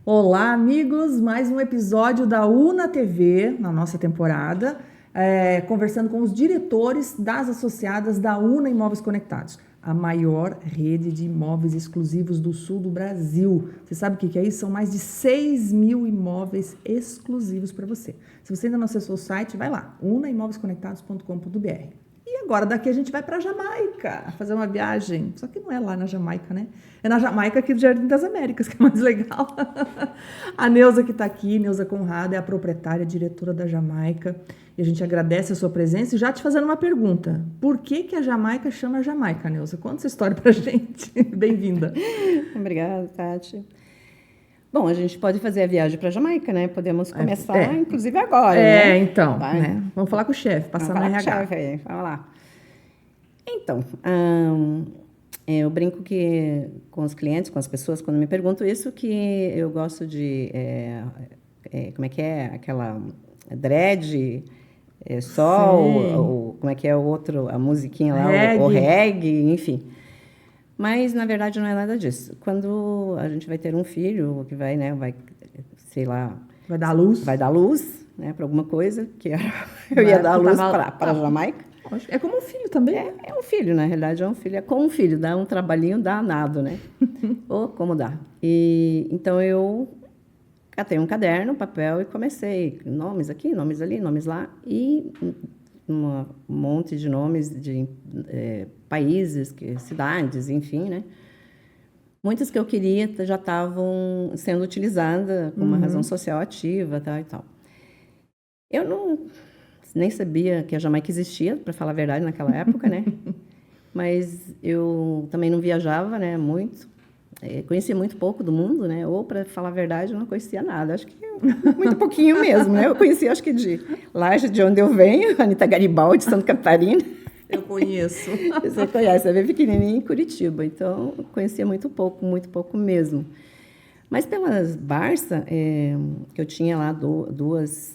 Olá, amigos! Mais um episódio da UNA TV, na nossa temporada, conversando com os diretores das associadas da UNA Imóveis Conectados, a maior rede de imóveis exclusivos do sul do Brasil. Você sabe o que é isso? São mais de 6 mil imóveis exclusivos para você. Se você ainda não acessou o site, vai lá, unaimoveisconectados.com.br. E agora daqui a gente vai para a Jamaica, fazer uma viagem. Só que não é lá na Jamaica, né? É na Jamaica aqui do Jardim das Américas, que é mais legal. A Neuza que está aqui, Neuza Conrado, é a proprietária, diretora da Jamaica. E a gente agradece a sua presença. E já te fazendo uma pergunta. Por que a Jamaica chama Jamaica, Neuza? Conta essa história para a gente. Bem-vinda. Obrigada, Tati. Bom, a gente pode fazer a viagem para a Jamaica, né? Podemos começar, inclusive, agora, né? Então, né? Vamos falar com o chefe, passando no RH. Chefe aí, vamos lá. Então, eu brinco que com os clientes, com as pessoas, quando me perguntam isso, que eu gosto de, como é que é, aquela dread, sol, como é que é o outro, a musiquinha lá, o reggae, enfim. Mas, na verdade, não é nada disso. Quando a gente vai ter um filho, que vai, né, sei lá... Vai dar luz. Vai dar luz, né, para alguma coisa, que eu ia dar luz para a Jamaica. É como um filho também. É um filho, na realidade, é um filho. É como um filho, dá um trabalhinho danado, né? Ou como dá. E, então, eu catei um caderno, um papel e comecei. Nomes aqui, nomes ali, nomes lá. E... um monte de nomes de países, cidades, enfim, né? Muitas que eu queria já estavam sendo utilizadas com uma razão social ativa, tal e tal. Eu nem sabia que a Jamaica existia, para falar a verdade, naquela época, né? Mas eu também não viajava, né, muito. Conhecia muito pouco do mundo, né? Ou, para falar a verdade, eu não conhecia nada. Acho que muito pouquinho mesmo, né? Eu conhecia, acho que de Laje, de onde eu venho, Anita Garibaldi, Santa Catarina. Eu conheço. Você conhece, é bem pequenininha em Curitiba. Então, eu conhecia muito pouco mesmo. Mas pelas Barça, que eu tinha lá duas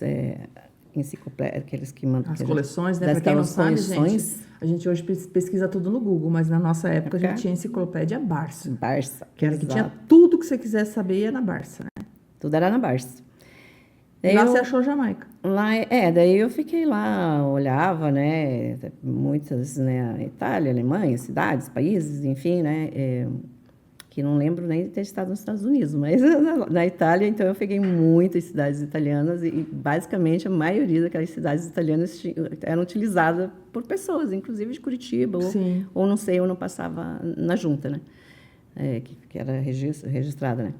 enciclopédias, aqueles que mandam... As coleções, né? Para quem não sabe, gente, a gente hoje pesquisa tudo no Google, mas na nossa época a gente tinha a enciclopédia Barça. Que era que tinha tudo que você quisesse saber ia na Barça, né? Tudo era na Barça. Daí lá você achou Jamaica? Lá, daí eu fiquei lá, olhava, né, muitas, né, Itália, Alemanha, cidades, países, enfim, né, que não lembro nem de ter estado nos Estados Unidos, mas na Itália, então eu peguei muitas cidades italianas e basicamente a maioria daquelas cidades italianas eram utilizadas por pessoas, inclusive de Curitiba, ou não sei, ou não passava na junta, né, que era registrada, né.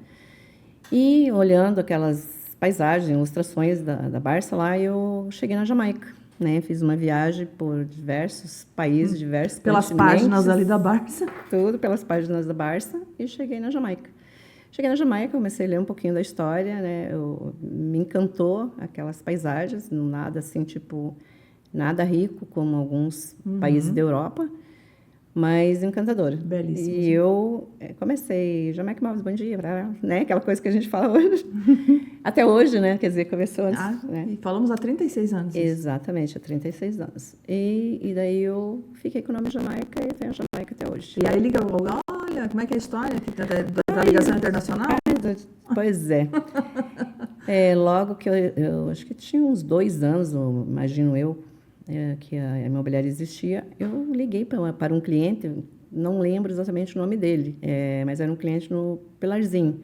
E olhando aquelas paisagens, ilustrações da Barça lá, eu cheguei na Jamaica, né? Fiz uma viagem por diversos países, diversos pelas páginas ali da Barça. Tudo pelas páginas da Barça e cheguei na Jamaica. Cheguei na Jamaica, comecei a ler um pouquinho da história, né? Me encantou aquelas paisagens, nada assim, tipo, nada rico como alguns países da Europa, mas encantadora. Belíssimo. E eu comecei, Jamaica Imóveis, bom dia, né? Aquela coisa que a gente fala hoje. Até hoje, né? Quer dizer, começou antes. Né? E falamos há 36 anos. Exatamente, há 36 anos. E daí eu fiquei com o nome Jamaica e tenho a Jamaica até hoje. E aí liga, olha, como é que é a história da ligação internacional? Pois é. Logo que eu acho que tinha uns 2 anos, imagino eu, que a imobiliária existia, eu liguei para um cliente, não lembro exatamente o nome dele, mas era um cliente no Pilarzinho.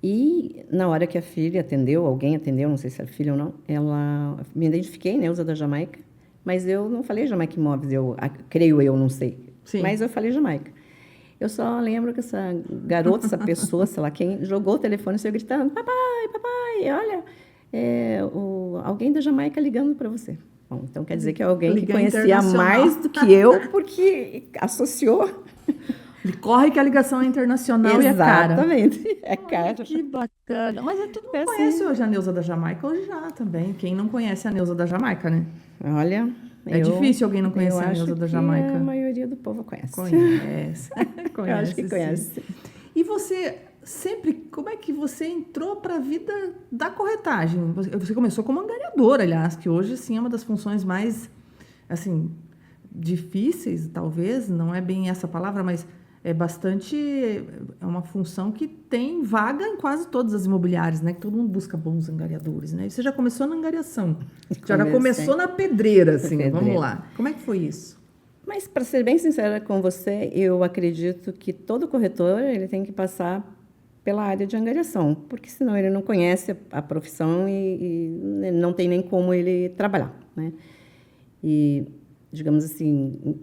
E na hora que a filha atendeu, alguém atendeu, não sei se era filha ou não, ela me identifiquei, né, usa da Jamaica, mas eu não falei Jamaica Imóveis, creio eu, não sei. Sim. Mas eu falei Jamaica. Eu só lembro que essa garota, essa pessoa, sei lá quem, jogou o telefone e saiu gritando, papai, olha, alguém da Jamaica ligando para você. Bom, então quer dizer que é alguém que conhecia mais do que eu, porque associou. Ele corre que a ligação é internacional. Exatamente. E é cara. Que bacana. Mas todo mundo conhece hoje a Neuza da Jamaica, hoje já também. Quem não conhece a Neuza da Jamaica, né? Olha, difícil alguém não conhecer a Neuza da Jamaica. A maioria do povo conhece. Conhece. Eu acho que conhece. E você sempre, como é que você entrou para a vida da corretagem? Você começou como angariadora, aliás, que hoje sim é uma das funções mais, assim, difíceis, talvez, não é bem essa palavra, mas é uma função que tem vaga em quase todas as imobiliárias, né? Que todo mundo busca bons angariadores, né? E você já começou na angariação, já começou na pedreira, assim, vamos lá. Como é que foi isso? Mas, para ser bem sincera com você, eu acredito que todo corretor ele tem que passar pela área de angariação, porque senão ele não conhece a profissão e não tem nem como ele trabalhar, né? E, digamos assim,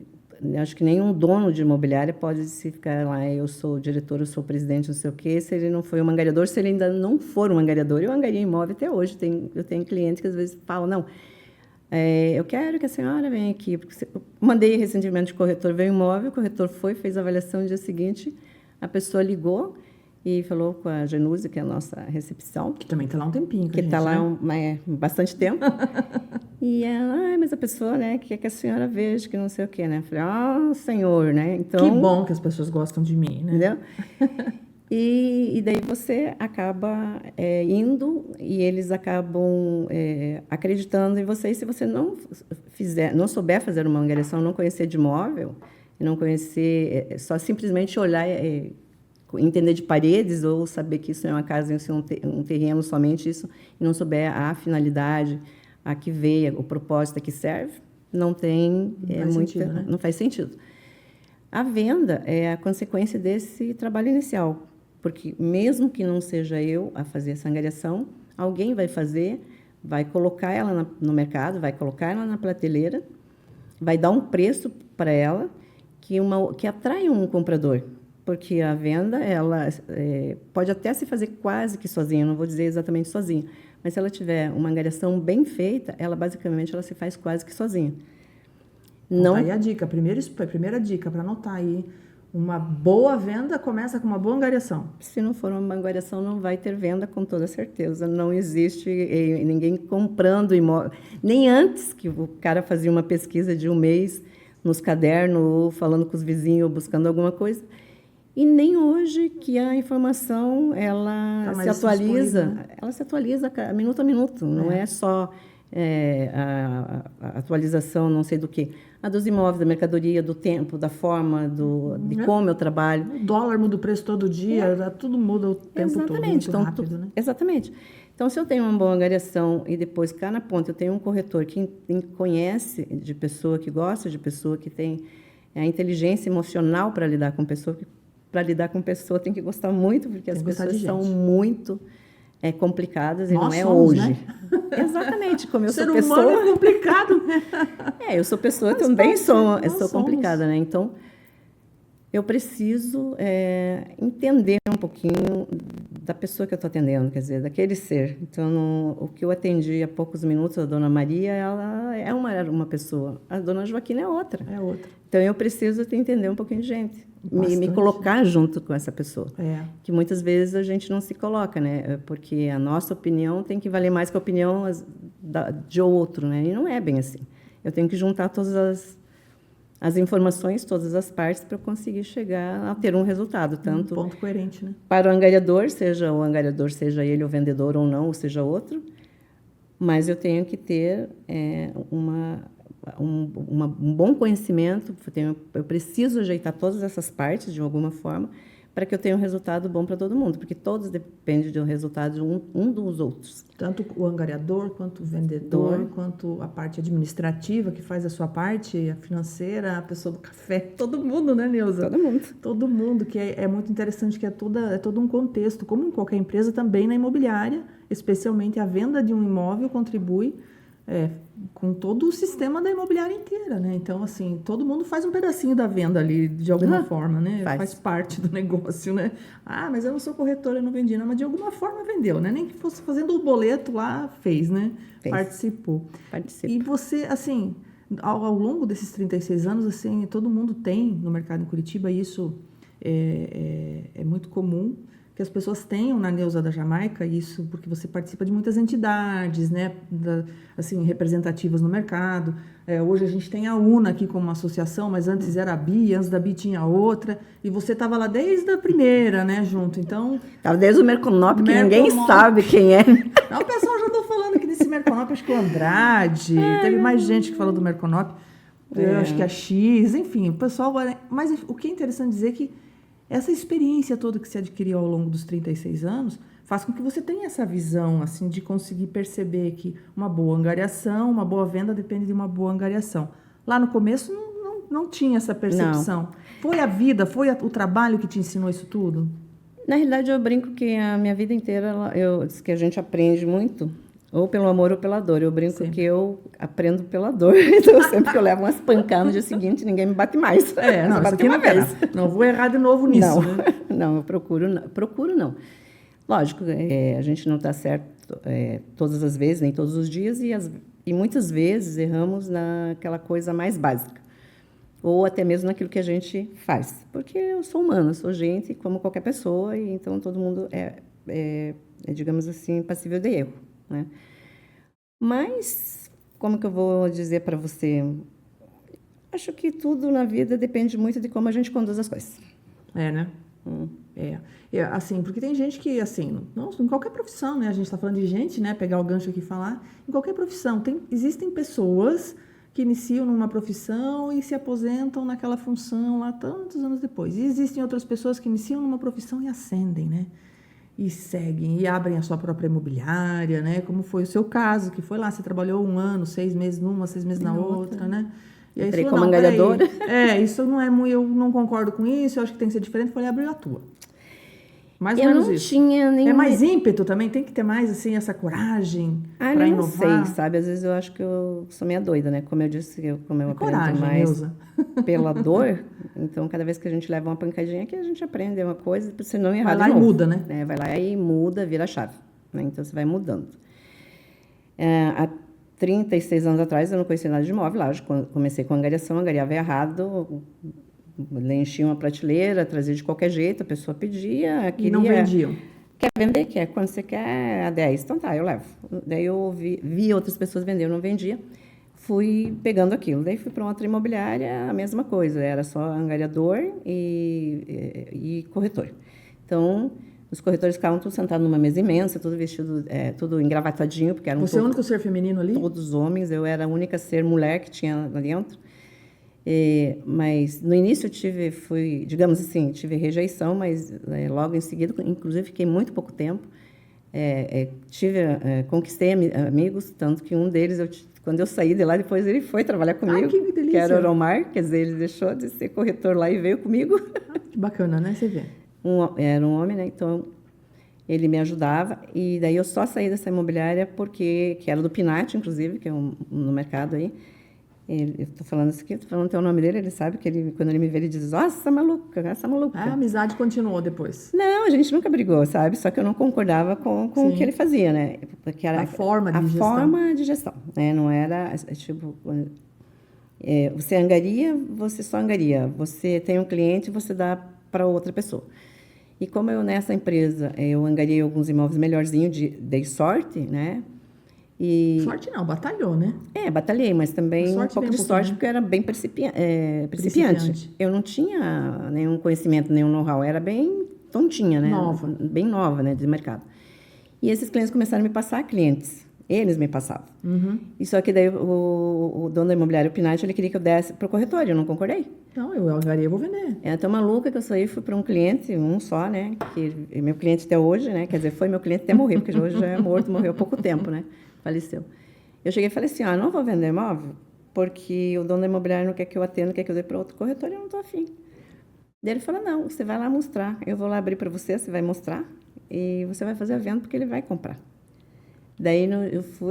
acho que nenhum dono de imobiliária pode se ficar lá, eu sou diretor, eu sou presidente, não sei o quê, se ele não foi um angariador, se ele ainda não for um angariador. Eu angariei imóvel até hoje. Eu tenho clientes que às vezes falam, não, eu quero que a senhora venha aqui. Porque eu mandei recentemente o corretor, veio o imóvel, o corretor foi, fez a avaliação no dia seguinte, a pessoa ligou e falou com a Genuse, que é a nossa recepção. Que também está lá um tempinho. Que está lá bastante tempo. E ela, mas a pessoa, né, quer que a senhora veja, que não sei o quê, né? Eu falei, senhor, né? Então, que bom que as pessoas gostam de mim, né? Entendeu? E daí você acaba indo e eles acabam acreditando em você. E se você não souber fazer uma angariação, não conhecer de imóvel, não conhecer, só simplesmente olhar, entender de paredes ou saber que isso é uma casa, isso é um terreno somente isso, e não souber a finalidade, a que veio, o propósito a que serve, não faz sentido. A venda é a consequência desse trabalho inicial, porque mesmo que não seja eu a fazer essa angariação, alguém vai fazer, vai colocar ela no mercado, vai colocar ela na prateleira, vai dar um preço para ela que atrai um comprador, porque a venda ela pode até se fazer quase que sozinha, não vou dizer exatamente sozinha, mas se ela tiver uma angariação bem feita, ela basicamente ela se faz quase que sozinha. Não. Aí a dica, a primeira dica para anotar aí, uma boa venda começa com uma boa angariação. Se não for uma angariação, não vai ter venda com toda certeza. Não existe ninguém comprando imóvel. Nem antes que o cara fazia uma pesquisa de um mês nos cadernos, ou falando com os vizinhos, ou buscando alguma coisa. E nem hoje que a informação ela se atualiza, né? Ela se atualiza minuto a minuto, não é só a atualização não sei do que, a dos imóveis, da mercadoria, do tempo, da forma, de como eu trabalho. O dólar muda o preço todo dia, tudo muda o tempo todo, muito rápido, né? Exatamente. Então, se eu tenho uma boa angariação e depois cá na ponta eu tenho um corretor que conhece de pessoa, que gosta de pessoa, que tem a inteligência emocional para lidar com pessoa, para lidar com pessoa tem que gostar muito, porque as pessoas são muito complicadas e não é hoje. Né? Exatamente, como eu sou pessoa... O ser humano é complicado. Eu sou pessoa também, sou complicada, né? Então, eu preciso entender um pouquinho da pessoa que eu estou atendendo, quer dizer, daquele ser. Então, o que eu atendi há poucos minutos, a dona Maria, ela é uma pessoa. A dona Joaquina é outra. É outra. Então, eu preciso entender um pouquinho de gente. Me colocar junto com essa pessoa. Que muitas vezes a gente não se coloca, né? Porque a nossa opinião tem que valer mais que a opinião de outro, né? E não é bem assim. Eu tenho que juntar todas as informações, todas as partes, para eu conseguir chegar a ter um resultado. Tanto ponto coerente, né? Para o angariador, seja ele o vendedor ou não, ou seja outro, mas eu tenho que ter um bom conhecimento, eu preciso ajeitar todas essas partes de alguma forma para que eu tenha um resultado bom para todo mundo, porque todos dependem do resultado de um dos outros. Tanto o angariador, quanto o vendedor, quanto a parte administrativa que faz a sua parte, a financeira, a pessoa do café, todo mundo, né, Neuza? Todo mundo. Todo mundo, que é muito interessante, que é todo um contexto, como em qualquer empresa, também na imobiliária, especialmente a venda de um imóvel contribui com todo o sistema da imobiliária inteira, né? Então, assim, todo mundo faz um pedacinho da venda ali, de alguma forma, né? Faz parte do negócio, né? Mas eu não sou corretora, eu não vendi, não, mas de alguma forma vendeu, né? Nem que fosse fazendo o boleto lá, fez, né? Participou. E você, assim, ao longo desses 36 anos, assim, todo mundo tem no mercado em Curitiba, e isso é muito comum, que as pessoas tenham na Neuza da Jamaica isso, porque você participa de muitas entidades, né, assim, representativas no mercado. Hoje a gente tem a UNA aqui como uma associação, mas antes era a BI, antes da BI tinha outra, e você estava lá desde a primeira, né, junto, então... Estava desde o Merconop, que ninguém sabe quem é. Não, o pessoal já estou falando que nesse Merconop, acho que o Andrade, teve mais gente que falou do Merconop, eu acho que a X, enfim, o pessoal... Mas o que é interessante dizer é que Essa experiência toda que você adquiriu ao longo dos 36 anos faz com que você tenha essa visão, assim, de conseguir perceber que uma boa angariação, uma boa venda depende de uma boa angariação. Lá no começo não tinha essa percepção. Não. Foi a vida, foi o trabalho que te ensinou isso tudo? Na realidade, eu brinco que a minha vida inteira, eu diz que a gente aprende muito, ou pelo amor ou pela dor. Eu brinco que eu aprendo pela dor. Então, sempre que eu levo umas pancadas no dia seguinte, ninguém me bate mais. Não, isso aqui não é. Não vou errar de novo nisso. Não, né? não, eu procuro não. Lógico, a gente não está certo todas as vezes, nem todos os dias, e muitas vezes erramos naquela coisa mais básica. Ou até mesmo naquilo que a gente faz. Porque eu sou humana, sou gente como qualquer pessoa, e então todo mundo digamos assim, passível de erro, né? Mas, como que eu vou dizer para você? Acho que tudo na vida depende muito de como a gente conduz as coisas. Né? Assim, porque tem gente que, assim, não, em qualquer profissão, né? A gente está falando de gente, né? Pegar o gancho aqui e falar. Em qualquer profissão, existem pessoas que iniciam numa profissão e se aposentam naquela função lá tantos anos depois. E existem outras pessoas que iniciam numa profissão e ascendem, né? E seguem, e abrem a sua própria imobiliária, né? Como foi o seu caso, que foi lá, você trabalhou 1 ano, 6 meses numa, 6 meses na outra, né? E aí entrei como angariadora. Isso não é muito, eu não concordo com isso, eu acho que tem que ser diferente, falei, abriu a tua. Mais ou eu menos não isso. Tinha nenhum... É mais ímpeto também, tem que ter mais, assim, essa coragem para inovar. Não sei, sabe? Às vezes eu acho que eu sou meio doida, né? Como eu disse, como eu aprendo coragem, mais Neuza. pela dor, então cada vez que a gente leva uma pancadinha aqui, a gente aprende uma coisa, para você não errar vai lá de novo. E muda, né? Vai lá e muda, vira a chave. Né? Então você vai mudando. Há 36 anos atrás eu não conhecia nada de imóvel, lá eu comecei com angariação, angariava errado, enchia uma prateleira, trazia de qualquer jeito, a pessoa pedia, queria... E não vendiam? Quer vender? Quer. Quando você quer a 10, então tá, eu levo. Daí eu vi outras pessoas vender, eu não vendia, fui pegando aquilo. Daí fui para outra imobiliária, a mesma coisa, era só angariador e corretor. Então, os corretores ficavam todos sentados numa mesa imensa, tudo vestido, tudo engravatadinho, porque eram Você é o único ser feminino ali? Todos homens, eu era a única ser mulher que tinha lá dentro. Mas no início digamos assim, tive rejeição, mas logo em seguida, inclusive fiquei muito pouco tempo, conquistei amigos, tanto que um deles, quando eu saí de lá, depois ele foi trabalhar comigo, que delícia. Que era o Oromar, quer dizer, ele deixou de ser corretor lá e veio comigo. Que bacana, né? Você vê. Era um homem, né? Então ele me ajudava, e daí eu só saí dessa imobiliária que era do Pinati, inclusive, que é no mercado aí. Eu estou falando isso aqui, estou falando até o nome dele, ele sabe que quando ele me vê, ele diz, essa maluca. A amizade continuou depois? Não, a gente nunca brigou, sabe? Só que eu não concordava com o que ele fazia, né? Porque era a forma de gestão. Forma de gestão, né? Não era, tipo... você angaria, você só angaria. Você tem um cliente, você dá para outra pessoa. E como eu, nessa empresa, eu angariei alguns imóveis melhorzinhos, dei sorte, né? Sorte não, batalhou, né? Batalhei, mas também um pouco de sorte, porque eu era bem principiante. Eu não tinha nenhum conhecimento, nenhum know-how, era bem tontinha, né? Bem nova, né, de mercado. E esses clientes começaram a me passar clientes, eles me passavam. Uhum. E só que daí o dono da imobiliária, o Pinati, ele queria que eu desse para o corretor, eu não concordei. Não, eu angariei, eu vou vender. Tão maluca que eu saí, fui para um cliente, um só, né? Que é meu cliente até hoje, né? Quer dizer, foi meu cliente até morrer, porque hoje já é morto, morreu há pouco tempo, né? Faleceu. Eu cheguei e falei assim, não vou vender imóvel, porque o dono da imobiliária não quer que eu atenda, quer que eu dê para outro corretor, eu não estou afim. Daí ele falou, não, você vai lá mostrar, eu vou lá abrir para você vai mostrar, e você vai fazer a venda, porque ele vai comprar. Daí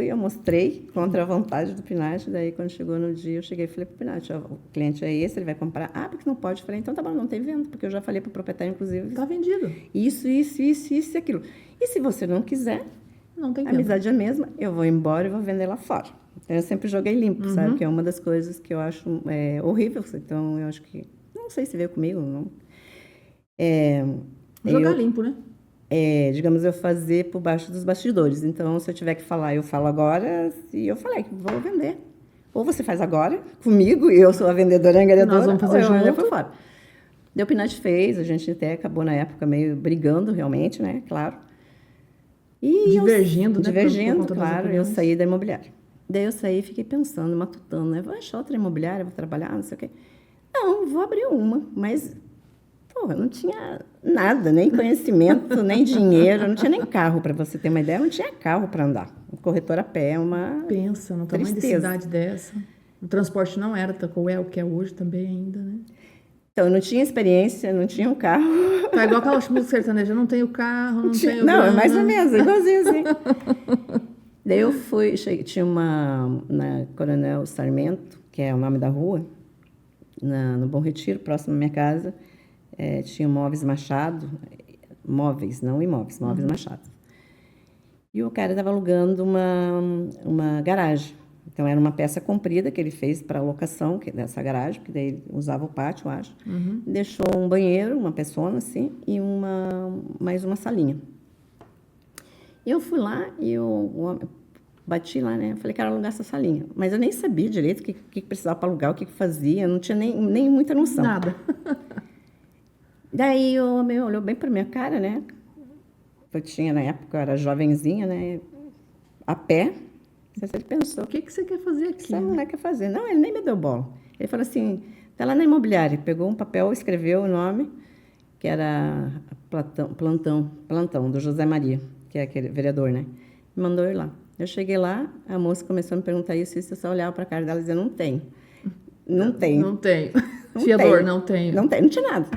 eu mostrei, contra a vontade do Pinati, daí quando chegou no dia, eu cheguei e falei para o Pinati, o cliente é esse, ele vai comprar, porque não pode. Eu falei, então tá bom, não tem venda, porque eu já falei para o proprietário, inclusive. Está vendido. Isso e aquilo. E se você não quiser... Não tem a amizade é a mesma, eu vou embora e vou vender lá fora. Então, eu sempre joguei limpo, sabe? Que é uma das coisas que eu acho horrível. Então, eu acho que... Não sei se veio comigo, não. Jogar limpo, né? Digamos, eu fazer por baixo dos bastidores. Então, se eu tiver que falar, eu falo agora. E eu falei que vou vender. Ou você faz agora, comigo, e eu sou a vendedora e angariadora. Nós vamos fazer junto. Por fora. Daí o Pinati fez, a gente até acabou na época meio brigando, realmente, né? Claro. E divergindo, né? Divergindo, claro. Eu saí da imobiliária. Daí eu saí e fiquei pensando, matutando, né? Vou achar outra imobiliária, vou trabalhar, não sei o quê. Não, vou abrir uma, mas Eu não tinha nada, nem conhecimento, nem dinheiro, não tinha nem carro, para você ter uma ideia, eu não tinha carro para andar. O corretor a pé é uma Pensa no tamanho de tristeza. cidade dessa. O transporte não era qual é o que é hoje também ainda, né? Então, eu não tinha experiência, não tinha um carro. Tá igual aquela música sertaneja, não tenho carro, não tenho Não, é grana. mais ou menos, igualzinho assim. Daí eu fui, tinha uma, na Coronel Sarmento, que é o nome da rua, no Bom Retiro, próximo à minha casa, tinha Móveis Machado, móveis, não imóveis, Móveis Machado. E o cara estava alugando uma garagem. Então, era uma peça comprida que ele fez para locação dessa garagem, que daí ele usava o pátio, eu acho. Deixou um banheiro, uma pessoa assim, e mais uma salinha. E eu fui lá e eu bati lá, né? Eu falei, quero alugar essa salinha. Mas eu nem sabia direito o que precisava para alugar, o que fazia, eu não tinha nem muita noção. Nada. Daí o homem olhou bem para minha cara, né? Eu tinha, na época, eu era jovenzinha, né? A pé. Ele pensou, O que você quer fazer o aqui? que essa mulher quer fazer? Não, ele nem me deu bola. Ele falou assim, tá lá na imobiliária. Pegou um papel, escreveu o nome, que era Plantão, do José Maria, que é aquele vereador, né? Me mandou ir lá. Eu cheguei lá, a moça começou a me perguntar isso, eu só olhava para a cara dela e dizia, não tem. Não tem. Não tenho. Não Fiador, tem. não tenho. Não tem, não tinha nada.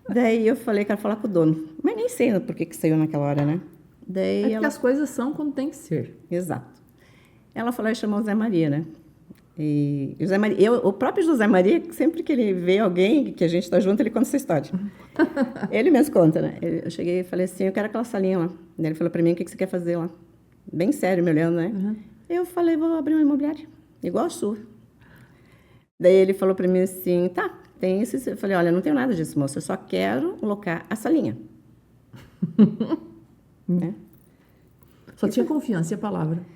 Daí eu falei, quero falar com o dono. Mas nem sei por que saiu naquela hora, né? Daí É porque as coisas são quando tem que ser. Exato. Ela falou e chamou o Zé Maria, né? E o Zé Maria, o próprio José Maria, sempre que ele vê alguém que a gente está junto, ele conta essa história. Ele mesmo conta, né? Eu cheguei e falei assim, eu quero aquela salinha lá. Daí ele falou para mim, o que você quer fazer lá? Bem sério, me olhando, né? Eu falei, vou abrir uma imobiliária, igual a sua. Daí ele falou para mim assim, tá, tem isso. Eu falei, olha, não tenho nada disso, moça, eu só quero locar a salinha. Né? Só tinha confiança e a palavra.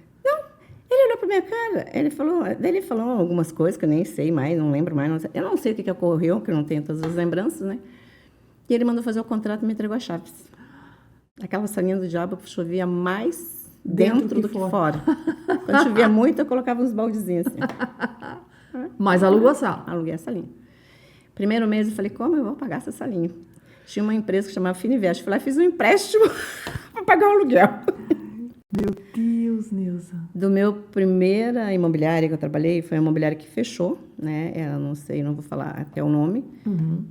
Ele olhou para minha cara, ele falou algumas coisas que eu nem sei mais, não lembro mais, eu não sei o que ocorreu, que eu não tenho todas as lembranças, né? E ele mandou fazer o contrato e me entregou as chaves. Aquela salinha do diabo chovia mais dentro do que fora. Quando chovia muito, eu colocava uns baldezinhos assim. Mas alugou a sala. Aluguei a salinha. Primeiro mês eu falei, como eu vou pagar essa salinha? Tinha uma empresa que chamava Fininvest. Fui lá e fiz um empréstimo para pagar o aluguel. Meu Deus, Neuza. Do meu primeira imobiliária que eu trabalhei, foi uma imobiliária que fechou, né? Eu não sei, não vou falar até o nome,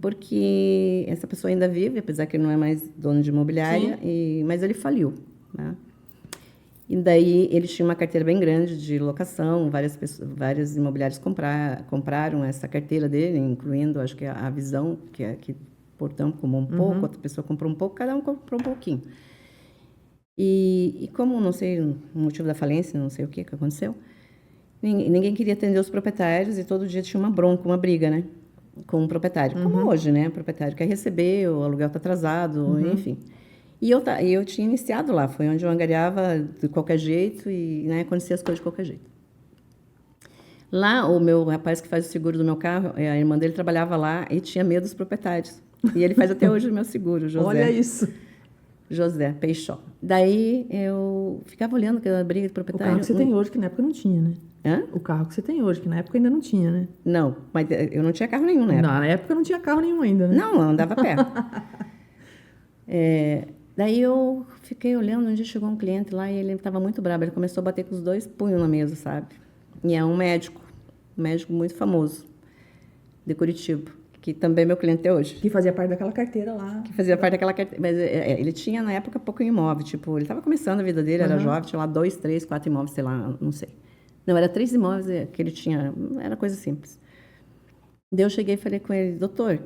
porque essa pessoa ainda vive, apesar que ele não é mais dono de imobiliária, mas ele faliu, né? E daí ele tinha uma carteira bem grande de locação, várias imobiliárias compraram essa carteira dele, incluindo, acho que a Visão, que portanto, comprou um pouco, outra pessoa comprou um pouco, cada um comprou um pouquinho. E como não sei o motivo da falência, não sei o que aconteceu, ninguém queria atender os proprietários e todo dia tinha uma bronca, uma briga, né? Com o proprietário. Como hoje, né? O proprietário quer receber, o aluguel está atrasado, enfim. E eu tinha iniciado lá, foi onde eu angariava de qualquer jeito e, né, acontecia as coisas de qualquer jeito. Lá, o meu rapaz que faz o seguro do meu carro, a irmã dele trabalhava lá e tinha medo dos proprietários. E ele faz até hoje o meu seguro, José. Olha isso. José Peixó. Daí eu ficava olhando aquela briga de O proprietário. carro que você tem hoje, que na época não tinha, né? Hã? O carro que você tem hoje, que na época ainda não tinha, né? Não, mas eu não tinha carro nenhum na época. Na época não tinha carro nenhum ainda, né? Não, eu andava a pé. Daí eu fiquei olhando, um dia chegou um cliente lá e ele estava muito bravo. Ele começou a bater com os dois punhos na mesa, sabe? E é um médico muito famoso, de Curitiba, que também é meu cliente até hoje. Que fazia parte daquela carteira lá. Que fazia parte daquela carteira. Mas ele tinha, na época, pouco imóvel. Tipo, ele estava começando a vida dele, era jovem, tinha lá 2, 3, 4 imóveis, sei lá, não sei. Não, era 3 imóveis que ele tinha, era coisa simples. Daí eu cheguei e falei com ele, doutor,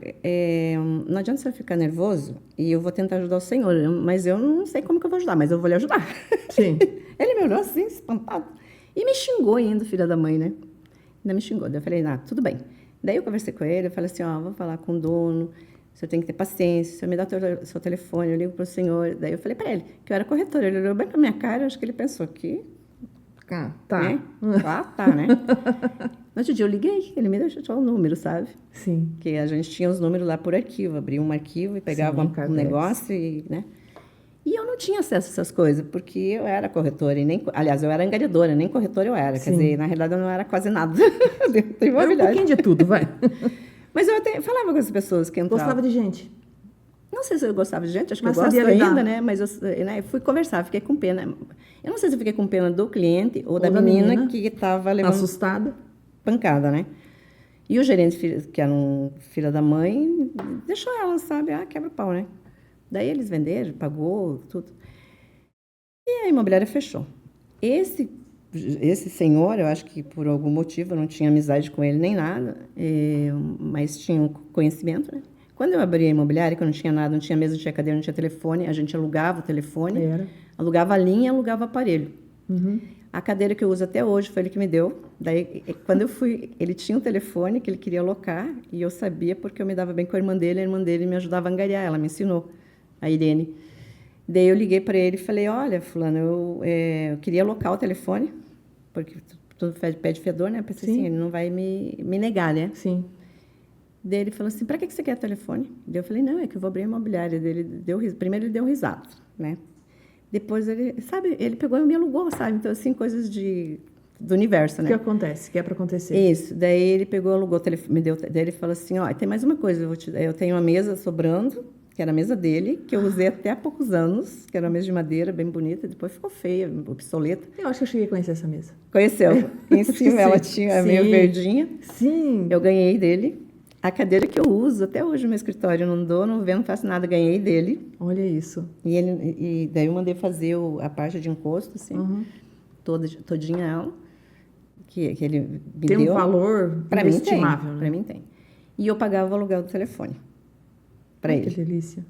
não adianta você ficar nervoso e eu vou tentar ajudar o senhor, mas eu não sei como que eu vou ajudar, mas eu vou lhe ajudar. Sim. Ele me olhou assim, espantado, e me xingou ainda, filha da mãe, né? Ainda me xingou. Daí eu falei, tudo bem. Daí eu conversei com ele, eu falei assim, vou falar com o dono, o senhor tem que ter paciência, o senhor me dá o seu telefone, eu ligo para o senhor. Daí eu falei para ele que eu era corretora, ele olhou bem para minha cara, acho que ele pensou que... Tá. Né? Tá, né? No outro dia eu liguei, ele me deixou o número, sabe? Sim. Que a gente tinha os números lá por arquivo, abria um arquivo e pegava um negócio e, né? E eu não tinha acesso a essas coisas, porque eu era corretora, aliás, eu era angariadora, nem corretora eu era. Sim. Quer dizer, na realidade eu não era quase nada dentro da imobiliária. Era um pouquinho de tudo, vai. Mas eu até falava com as pessoas que entravam. Gostava de gente? Não sei se eu gostava de gente, acho que Mas eu gosto sabia lidar. ainda, né? Mas eu fui conversar, fiquei com pena. Eu não sei se eu fiquei com pena do cliente ou da menina que estava levando assustada, pancada, né? E o gerente, que era filha da mãe, deixou ela, sabe? Quebra o pau, né? Daí eles venderam, pagou, tudo. E a imobiliária fechou. Esse senhor, eu acho que por algum motivo, eu não tinha amizade com ele nem nada, mas tinha um conhecimento, né? Quando eu abri a imobiliária, que eu não tinha nada, não tinha mesa, não tinha cadeira, não tinha telefone, a gente alugava o telefone, alugava a linha e alugava o aparelho. Uhum. A cadeira que eu uso até hoje foi ele que me deu. Daí, quando eu fui, ele tinha um telefone que ele queria alocar e eu sabia porque eu me dava bem com a irmã dele me ajudava a angariar, ela me ensinou, a Irene. Daí eu liguei para ele e falei, olha, fulano, eu queria alocar o telefone, porque tudo pede fedor, né? Eu pensei assim, ele não vai me negar, né? Sim. Daí ele falou assim, para que você quer telefone? Daí eu falei, não, é que eu vou abrir a imobiliária. Primeiro ele deu risada, né? Depois ele, sabe, ele pegou e me alugou, sabe? Então, assim, coisas do universo, né? O que acontece? O que é para acontecer? Isso. Daí ele pegou, alugou, me deu. Daí ele falou assim, tem mais uma coisa, eu tenho uma mesa sobrando, que era a mesa dele, que eu usei até há poucos anos, que era uma mesa de madeira, bem bonita, depois ficou feia, obsoleta. Eu acho que eu cheguei a conhecer essa mesa. Conheceu. Em cima ela tinha meio verdinha. Sim. Eu ganhei dele. A cadeira que eu uso até hoje no meu escritório, não dou, não vendo, não faço nada, ganhei dele. Olha isso. E daí eu mandei fazer a parte de encosto, assim, todinha ela, que ele me deu. Tem um valor inestimável, né? Para mim tem. E eu pagava o aluguel do telefone para ele. Que delícia.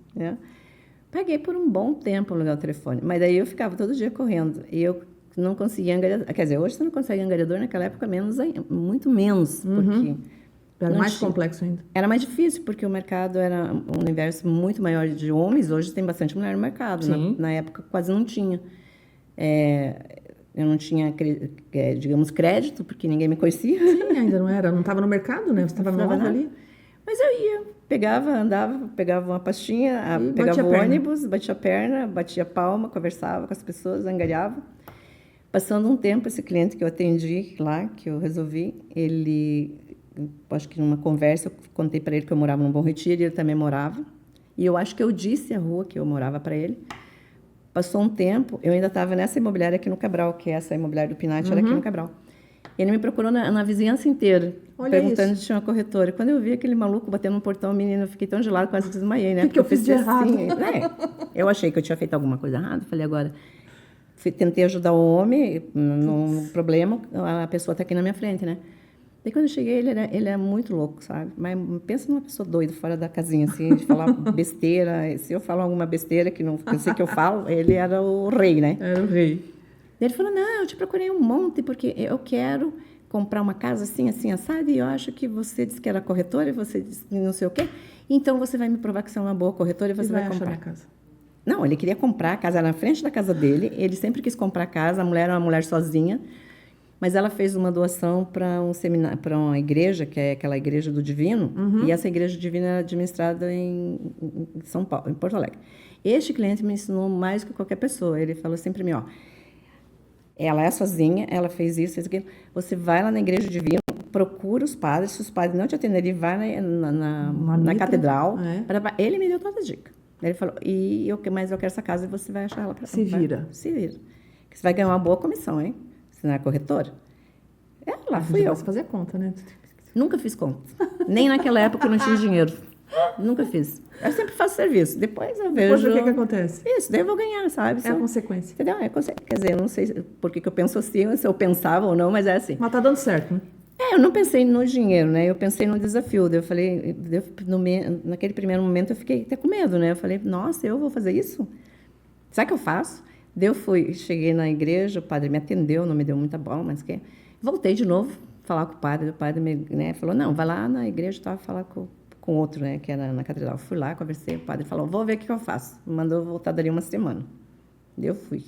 Paguei por um bom tempo o aluguel do telefone, mas daí eu ficava todo dia correndo. E eu não conseguia angariador. Quer dizer, hoje você não consegue angariador, naquela época muito menos, porque... Era mais complexo ainda. Era mais difícil, porque o mercado era um universo muito maior de homens. Hoje tem bastante mulher no mercado. Na época quase não tinha. Eu não tinha, digamos, crédito, porque ninguém me conhecia. Sim, ainda não era. Não estava no mercado, né? Você estava nova ali. Mas eu ia, andava, pegava uma pastinha, pegava o ônibus, batia a perna, batia a palma, conversava com as pessoas, angariava. Passando um tempo, esse cliente que eu atendi lá, que eu resolvi, ele... Acho que numa conversa eu contei para ele que eu morava num Bom Retiro e ele também morava. E eu acho que eu disse a rua que eu morava para ele. Passou um tempo, eu ainda estava nessa imobiliária aqui no Cabral, que é essa imobiliária do Pinati, era aqui no Cabral. Ele me procurou na vizinhança inteira, perguntando se tinha uma corretora. E quando eu vi aquele maluco batendo no portão, menino, eu fiquei tão gelada, quase que desmaiei, né? O que eu fiz de errado? Eu achei que eu tinha feito alguma coisa errada. Falei, agora... Tentei ajudar o homem no problema, a pessoa está aqui na minha frente, né? Daí quando eu cheguei, ele é muito louco, sabe? Mas pensa numa pessoa doida, fora da casinha, assim, de falar besteira. Se eu falo alguma besteira que não sei que eu falo, ele era o rei, né? Era o rei. Daí ele falou, não, eu te procurei um monte, porque eu quero comprar uma casa assim, assim, assada, e eu acho que você disse que era corretora, e você disse que não sei o quê. Então, você vai me provar que você é uma boa corretora e você vai comprar. Achar a casa. Não, ele queria comprar a casa, era na frente da casa dele, ele sempre quis comprar a casa, a mulher era uma mulher sozinha, mas ela fez uma doação para um seminário, para uma igreja, que é aquela igreja do Divino, e essa igreja do Divino era administrada em São Paulo, em Porto Alegre. Este cliente me ensinou mais do que qualquer pessoa. Ele falou assim para mim, ela é sozinha, ela fez isso, fez aquilo. Você vai lá na igreja do Divino, procura os padres, se os padres não te atenderem, vai na catedral. Ele me deu toda a dica. Ele falou, mas eu quero essa casa e você vai achar ela para comprar. Se vira. Que você vai ganhar uma boa comissão, hein? Você não é corretora? Lá fui eu. Você fazer conta, né? Nunca fiz conta. Nem naquela época eu não tinha dinheiro. Nunca fiz. Eu sempre faço serviço. Depois eu vejo... Depois o que acontece? Isso, daí eu vou ganhar, sabe? É a consequência. Entendeu? Quer dizer, eu não sei por que eu penso assim, se eu pensava ou não, mas é assim. Mas tá dando certo, né? Eu não pensei no dinheiro, né? Eu pensei no desafio. Daí eu falei... naquele primeiro momento eu fiquei até com medo, né? Eu falei, nossa, eu vou fazer isso? Sabe o que eu faço? Daí eu cheguei na igreja, o padre me atendeu, não me deu muita bola, mas que... Voltei de novo, falar com o padre me falou, não, vai lá na igreja, estava falar com outro, né, que era na catedral. Fui lá, conversei, o padre falou, vou ver o que eu faço. Mandou voltar dali uma semana. Daí eu fui.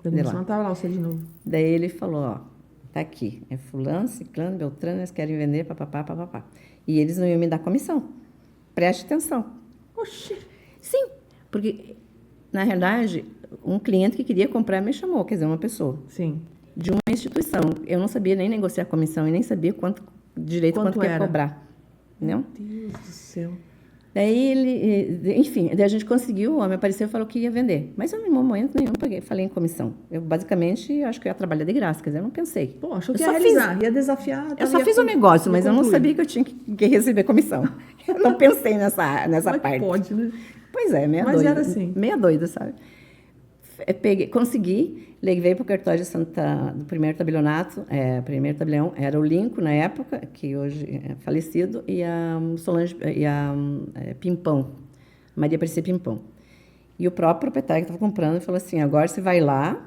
Não estava lá você de novo. Daí ele falou, tá aqui, é fulano, ciclano, beltrano, eles querem vender, papapá. E eles não iam me dar comissão. Preste atenção. Oxi. Sim, porque, na realidade, um cliente que queria comprar me chamou, quer dizer, uma pessoa. Sim. De uma instituição. Eu não sabia nem negociar comissão e nem sabia quanto que ia cobrar. Entendeu? Meu Deus do céu. Daí enfim, daí a gente conseguiu, o homem apareceu e falou que ia vender. Mas eu, em momento nenhum, falei em comissão. Eu, basicamente, acho que eu ia trabalhar de graça, quer dizer, eu não pensei. Pô, achou que Eu ia só realizar, ia desafiar. Eu só fiz o negócio, mas eu não concluir. sabia que eu tinha que receber comissão. Eu não pensei nessa Como é parte. que pode, né? Pois é, meia Mas doida. era assim. Meia doida, sabe? Consegui, levei para o cartório do primeiro tabelionato, primeiro tabelião, era o Lincoln na época, que hoje é falecido, e a Solange, e a Pimpão, Maria Aparecida Pimpão. E o próprio proprietário que estava comprando falou assim, agora você vai lá,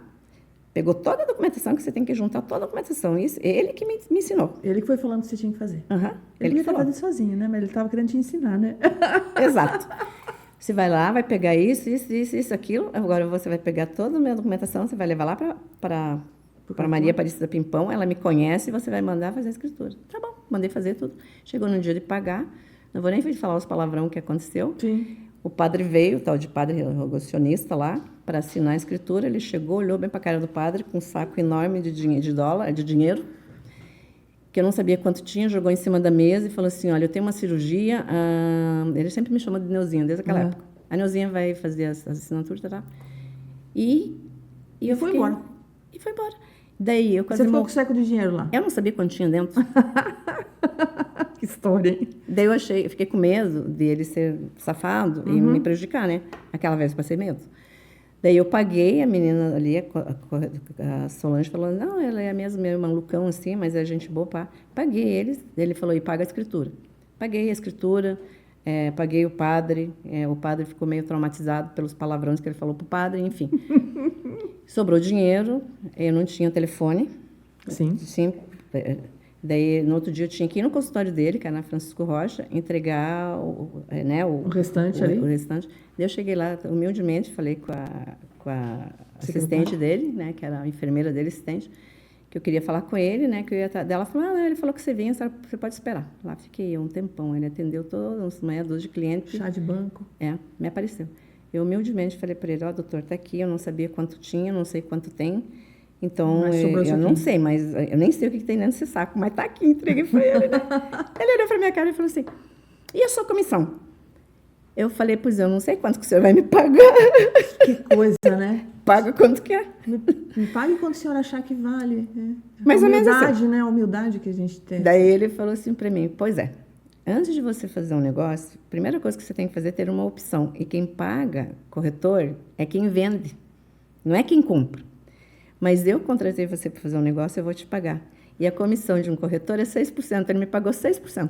pegou toda a documentação, que você tem que juntar toda a documentação. Isso, ele que me ensinou. Ele que foi falando que você tinha que fazer. Uhum, Ele que ia falou. fazer sozinho, né? Mas ele estava querendo te ensinar, né? Exato. Você vai lá, vai pegar isso, aquilo. Agora você vai pegar toda a minha documentação, você vai levar lá para Maria Aparecida Pimpão. Ela me conhece e você vai mandar fazer a escritura. Tá bom, mandei fazer tudo. Chegou no dia de pagar. Não vou nem falar os palavrão que aconteceu. Sim. O padre veio, o tal de padre rogacionista lá, para assinar a escritura. Ele chegou, olhou bem para a cara do padre, com um saco enorme de dinheiro, que eu não sabia quanto tinha, jogou em cima da mesa e falou assim, olha, eu tenho uma cirurgia, ele sempre me chamou de Neuzinha, desde aquela época. A Neuzinha vai fazer as assinaturas, tá? E eu foi fiquei, embora. E foi embora. Daí eu quase Você ficou com o saco de dinheiro lá. Eu não sabia quanto tinha dentro. Que história, hein? Daí eu fiquei com medo dele ser safado e me prejudicar, né? Aquela vez eu passei medo. Daí eu paguei, a menina ali, a Solange falou, não, ela é mesmo meio malucão assim, mas é gente boa, pá. Paguei eles, ele falou, e paga a escritura. Paguei a escritura, paguei o padre ficou meio traumatizado pelos palavrões que ele falou pro padre, enfim. Sobrou dinheiro, eu não tinha telefone. Sim. Daí, no outro dia, eu tinha que ir no consultório dele, que era na Francisco Rocha, entregar o restante ali. O restante. Daí eu cheguei lá, humildemente, falei com a assistente dele, né, que era a enfermeira dele, assistente, que eu queria falar com ele, né, que eu ia estar... Ela falou, ele falou que você vinha, você pode esperar. Lá fiquei um tempão, ele atendeu todos, meia dúzia de clientes. Chá de banco. Me apareceu. Eu humildemente falei para ele, doutor, está aqui, eu não sabia quanto tinha, não sei quanto tem. Então, eu não sei, mas eu nem sei o que tem dentro desse saco, mas tá aqui, entreguei para ele, né? Ele olhou para minha cara e falou assim, e a sua comissão? Eu falei, pois eu não sei quanto que o senhor vai me pagar. Que coisa, né? Paga quanto que é. Me pague quanto o senhor achar que vale. Mais ou menos assim. Humildade, né? A humildade que a gente tem. Daí ele falou assim para mim, pois é, antes de você fazer um negócio, a primeira coisa que você tem que fazer é ter uma opção. E quem paga, corretor, é quem vende, não é quem compra. Mas eu contratei você para fazer um negócio, eu vou te pagar. E a comissão de um corretor é 6%. Ele me pagou 6%.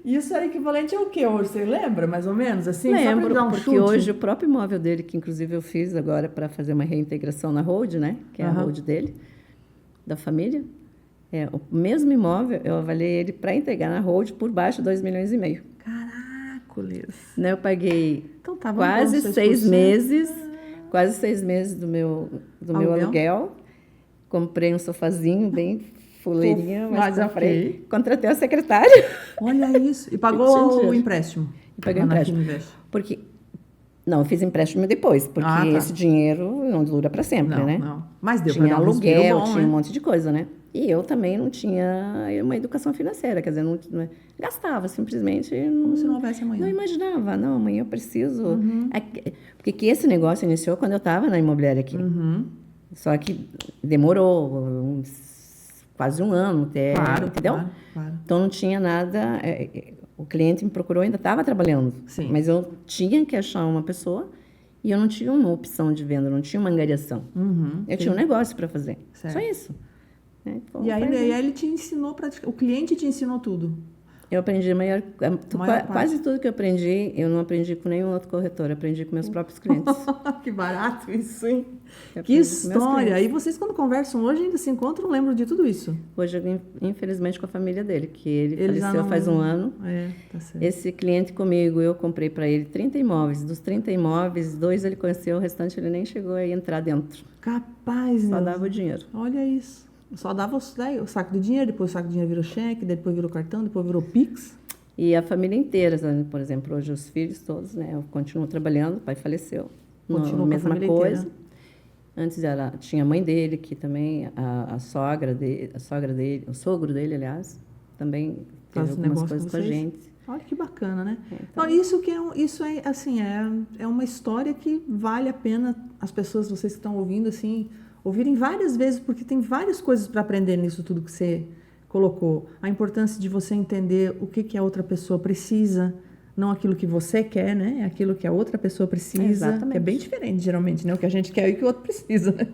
Isso era equivalente ao quê hoje? Você lembra, mais ou menos? Assim, lembro, só para dar um porque chute. hoje o próprio imóvel dele, que inclusive eu fiz agora para fazer uma reintegração na hold, né? Que é a hold dele, da família. O mesmo imóvel, eu avaliei ele para entregar na hold por baixo de 2,5 milhões. Caracoles. Né, eu paguei então, tá bom, quase 6 meses do meu aluguel. Comprei um sofazinho bem fuleirinho, mas comprei. Contratei a secretária. Olha isso. E pagou o empréstimo? E paguei o empréstimo. Porque... Não, eu fiz empréstimo depois, porque esse dinheiro não dura para sempre, né? Não. Mas deu tinha para dar aluguel, bom, tinha um monte de coisa, né? E eu também não tinha uma educação financeira, quer dizer, não gastava simplesmente. Como se não houvesse amanhã. Não imaginava, não, amanhã eu preciso. Porque que esse negócio iniciou quando eu estava na imobiliária aqui. Só que demorou quase um ano até, entendeu? Claro. Então não tinha nada. O cliente me procurou, ainda estava trabalhando. Sim. Mas eu tinha que achar uma pessoa e eu não tinha uma opção de venda, não tinha uma angariação. Eu tinha um negócio para fazer. Certo. Só isso. E aí ele te ensinou, o cliente te ensinou tudo? Eu aprendi quase tudo que eu aprendi, eu não aprendi com nenhum outro corretor, eu aprendi com meus próprios clientes. Que barato isso, hein? Que história! E vocês, quando conversam hoje, ainda se encontram, lembram de tudo isso? Hoje, infelizmente, com a família dele, que ele faleceu faz um ano. Tá certo. Esse cliente comigo, eu comprei para ele 30 imóveis. Dos 30 imóveis, 2 ele conheceu, o restante ele nem chegou a entrar dentro. Capaz, Só dava o dinheiro. Olha isso. Só dava o saco de dinheiro, depois o saco de dinheiro virou cheque, depois virou cartão, depois virou Pix. E a família inteira, por exemplo, hoje os filhos todos, né? Eu continuo trabalhando, o pai faleceu. Continua mesma coisa. Inteira. Antes tinha a mãe dele, que também, a sogra dele, o sogro dele, aliás, também teve algumas coisas com a gente. Olha que bacana, né? Então, Isso é assim, é uma história que vale a pena as pessoas, vocês que estão ouvindo, assim, ouvirem várias vezes, porque tem várias coisas para aprender nisso tudo que você colocou. A importância de você entender o que a outra pessoa precisa, não aquilo que você quer, né? É aquilo que a outra pessoa precisa. Exatamente. Que é bem diferente, geralmente, né? O que a gente quer e o que o outro precisa, né?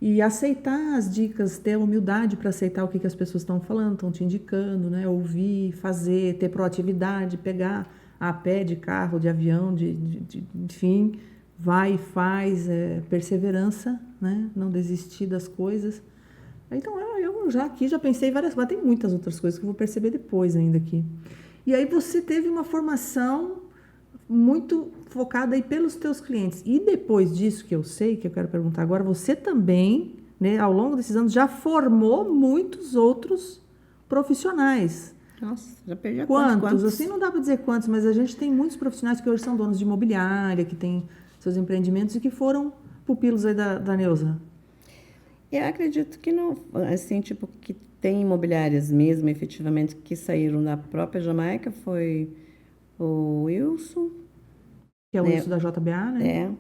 E aceitar as dicas, ter humildade para aceitar o que as pessoas estão falando, estão te indicando, né? Ouvir, fazer, ter proatividade, pegar a pé, de carro, de avião, enfim, vai e faz, perseverança, né? Não desistir das coisas. Então, eu já pensei várias coisas, tem muitas outras coisas que eu vou perceber depois ainda aqui. E aí você teve uma formação muito focada aí pelos teus clientes. E depois disso, que eu sei, que eu quero perguntar agora, você também, né, ao longo desses anos, já formou muitos outros profissionais. Nossa, já perdi a Quantos? Assim não dá para dizer quantos, mas a gente tem muitos profissionais que hoje são donos de imobiliária, que têm seus empreendimentos e que foram pupilos aí da Neuza. Eu acredito que não, assim, tipo, que tem imobiliárias mesmo, efetivamente, que saíram da própria Jamaica, foi o Wilson. Que é o Wilson da JBA, né? É,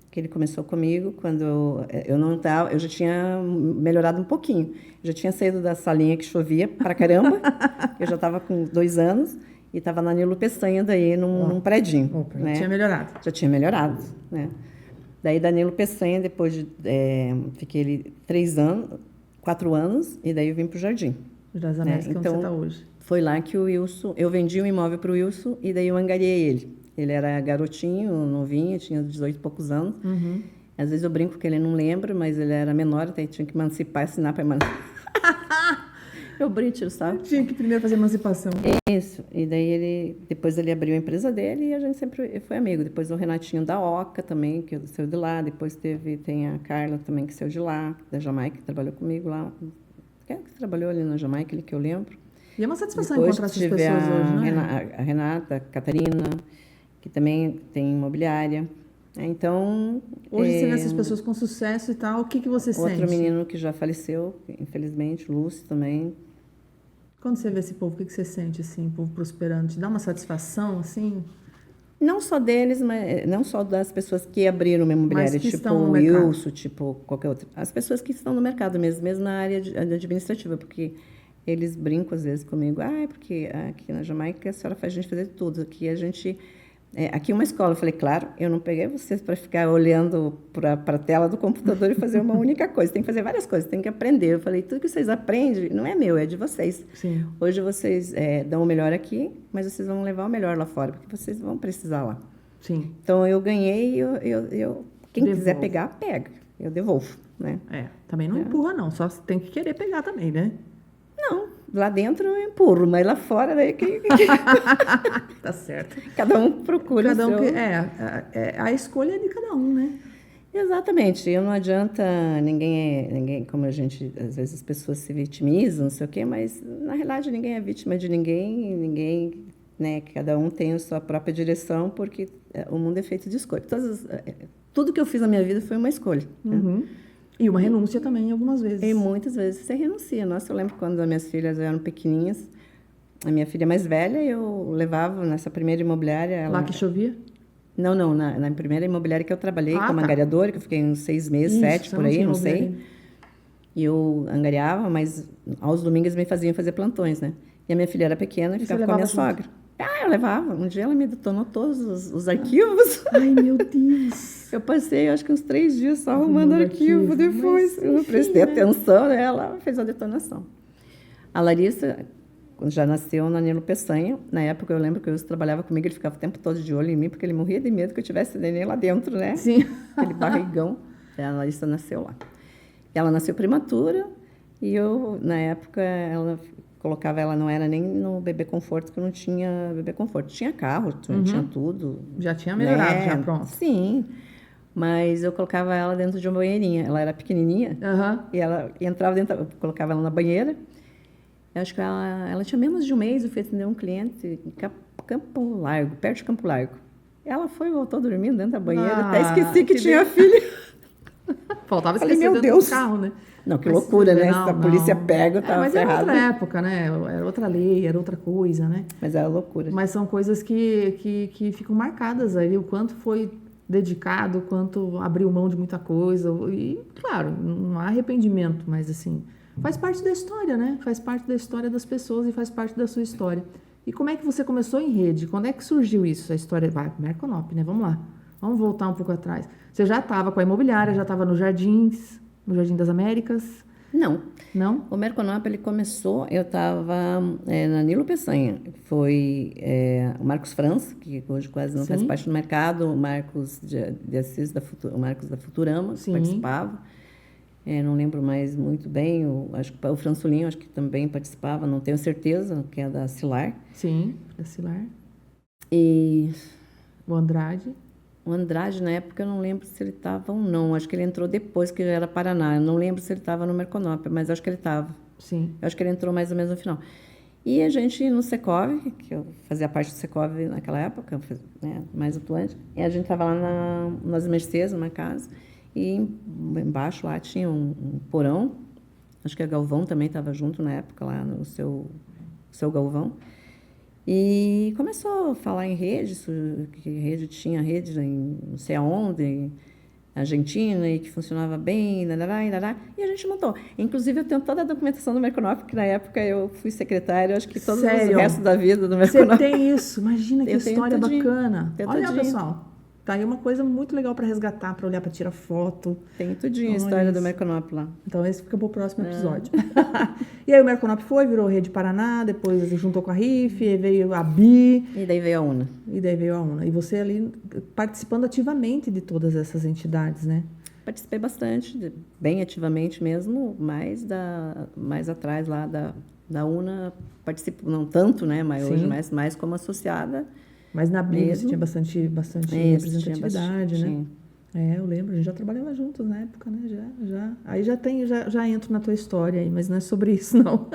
que ele começou comigo quando eu não estava, eu já tinha melhorado um pouquinho. Eu já tinha saído da salinha que chovia pra caramba, eu já estava com 2 anos e estava na Nilo Peçanha daí num predinho. Opa, né? Já tinha melhorado. Já tinha melhorado, né? Daí Danilo Peçanha, depois de fiquei ali 4 anos, e daí eu vim para o Jardim. Das Américas, que é onde você está hoje. Foi lá que o Wilson, eu vendi um imóvel para o Wilson e daí eu angariei ele. Ele era garotinho, novinho, tinha 18 e poucos anos. Uhum. Às vezes eu brinco que ele não lembra, mas ele era menor, até tinha que emancipar, ensinar para emancipar. Eu brinco, sabe? Tinha que primeiro fazer emancipação. Isso. E daí depois ele abriu a empresa dele e a gente sempre foi amigo. Depois o Renatinho da Oca também, que saiu de lá. Depois tem a Carla também, que saiu de lá, da Jamaica, que trabalhou comigo lá. Que trabalhou ali na Jamaica, ali que eu lembro. E é uma satisfação depois encontrar essas pessoas hoje, não é? A Renata, a Catarina, que também tem imobiliária. Então... Hoje você vê essas pessoas com sucesso e tal, o que você sente? Outro menino que já faleceu, infelizmente, Lúcio também. Quando você vê esse povo, o que você sente, assim, o povo prosperando? Te dá uma satisfação, assim? Não só deles, mas não só das pessoas que abriram uma imobiliária, tipo o Wilson, tipo qualquer outra. As pessoas que estão no mercado mesmo na área administrativa, porque eles brincam às vezes comigo. Porque aqui na Jamaica a senhora faz a gente fazer tudo. Aqui a gente... aqui uma escola. Eu falei, claro, eu não peguei vocês para ficar olhando para a tela do computador e fazer uma única coisa. Tem que fazer várias coisas, tem que aprender. Eu falei, tudo que vocês aprendem não é meu, é de vocês. Sim. Hoje vocês dão o melhor aqui, mas vocês vão levar o melhor lá fora, porque vocês vão precisar lá. Sim. Então, eu ganhei, quem Devolve. quiser pegar, pega. Eu devolvo, né? Também não empurra, não. Só tem que querer pegar também, né? Não, lá dentro eu empurro, mas lá fora daí Tá certo. Cada um procura cada um o seu... a escolha é de cada um, né? Exatamente. E não adianta ninguém, como a gente, às vezes as pessoas se vitimizam, não sei o quê, mas na realidade ninguém é vítima de ninguém, né? Cada um tem a sua própria direção, porque o mundo é feito de escolha. Tudo que eu fiz na minha vida foi uma escolha. Uhum. Né? E uma renúncia também, algumas vezes. E muitas vezes você renuncia. Nossa, eu lembro quando as minhas filhas eram pequenininhas, a minha filha mais velha, eu levava nessa primeira imobiliária... Lá que chovia? Não, na primeira imobiliária que eu trabalhei como angariadora, que eu fiquei uns 6 meses, 7 por aí, não sei. E eu angariava, mas aos domingos me faziam fazer plantões, né? E a minha filha era pequena e ficava com a minha sogra. Eu levava. Um dia ela me detonou todos os arquivos. Ai, meu Deus! Eu passei, acho que uns 3 dias só arrumando arquivo. Depois, eu não prestei atenção, né? Ela fez a detonação. A Larissa... já nasceu na Nilo Peçanha. Na época, eu lembro que eu trabalhava comigo, ele ficava o tempo todo de olho em mim, porque ele morria de medo que eu tivesse neném lá dentro, né? Sim. Aquele barrigão. A Larissa nasceu lá. Ela nasceu prematura e eu, na época, colocava ela, não era nem no bebê conforto, que eu não tinha bebê conforto. Tinha carro, tinha tudo. Já tinha melhorado, né? já pronto. Sim. Mas eu colocava ela dentro de uma banheirinha. Ela era pequenininha e ela entrava dentro, eu colocava ela na banheira. Eu acho que ela tinha menos de um mês, eu fui atender um cliente em Campo Largo, perto de Campo Largo. Ela foi e voltou dormindo dentro da banheira, até esqueci que tinha filho. Faltava Falei, esquecer meu dentro Deus. do carro, né? Não, que Mas, loucura, né? não, Se a polícia não. pega, eu tava Mas era ferrada. outra época, né? Era outra lei, era outra coisa, né? Mas era loucura. Mas são coisas que ficam marcadas aí, o quanto foi dedicado, o quanto abriu mão de muita coisa. E, claro, não há arrependimento, mas assim, faz parte da história, né? Faz parte da história das pessoas e faz parte da sua história. E como é que você começou em rede? Quando é que surgiu isso? A história vai para Merconop, né? Vamos lá. Vamos voltar um pouco atrás. Você já estava com a imobiliária, já estava nos Jardins, no Jardim das Américas? Não. Não? O Merconop, ele começou, eu estava na Nilo Peçanha. Foi o Marcos França, que hoje quase não faz Sim. parte do mercado, o Marcos de Assis, o Marcos da Futurama, que Sim. participava. Não lembro mais muito bem, acho que o Fransolinho acho que também participava, não tenho certeza, que é da Cilar. Sim, para Cilar. E O Andrade. o Andrade, na época, eu não lembro se ele estava ou não. Acho que ele entrou depois, que já era Paraná. Eu não lembro se ele estava no Merconop, mas acho que ele estava. Sim. Eu acho que ele entrou mais ou menos no final. E a gente, no Secov, que eu fazia parte do Secov naquela época, né, mais atuante, e a gente estava lá nas Mercedes, numa casa, e embaixo lá tinha um porão. Acho que a Galvão também estava junto na época, lá no seu Galvão. E começou a falar em rede, que rede tinha rede em não sei aonde, em Argentina, e que funcionava bem, e a gente montou. Inclusive, eu tenho toda a documentação do Merconop, que na época eu fui secretária, acho que todo o resto da vida do Merconop. Você tem isso? Imagina que história bacana. Olha, tudinho. pessoal. Tá aí uma coisa muito legal para resgatar, para olhar, para tirar foto. Tem tudinho a história do Merconop lá. Então, esse fica para o próximo episódio. E aí, o Merconop virou Rede Paraná, depois juntou com a RIF, aí veio a BI. E daí veio a UNA. E você ali participando ativamente de todas essas entidades, né? Participei bastante, bem ativamente mesmo, mais atrás lá da UNA, participo, não tanto, né? Mas Sim. hoje mais como associada. Mas na BI você tinha bastante representatividade, né? Eu lembro, a gente já trabalhava juntos na época, né? Aí já entro na tua história aí, mas não é sobre isso, não.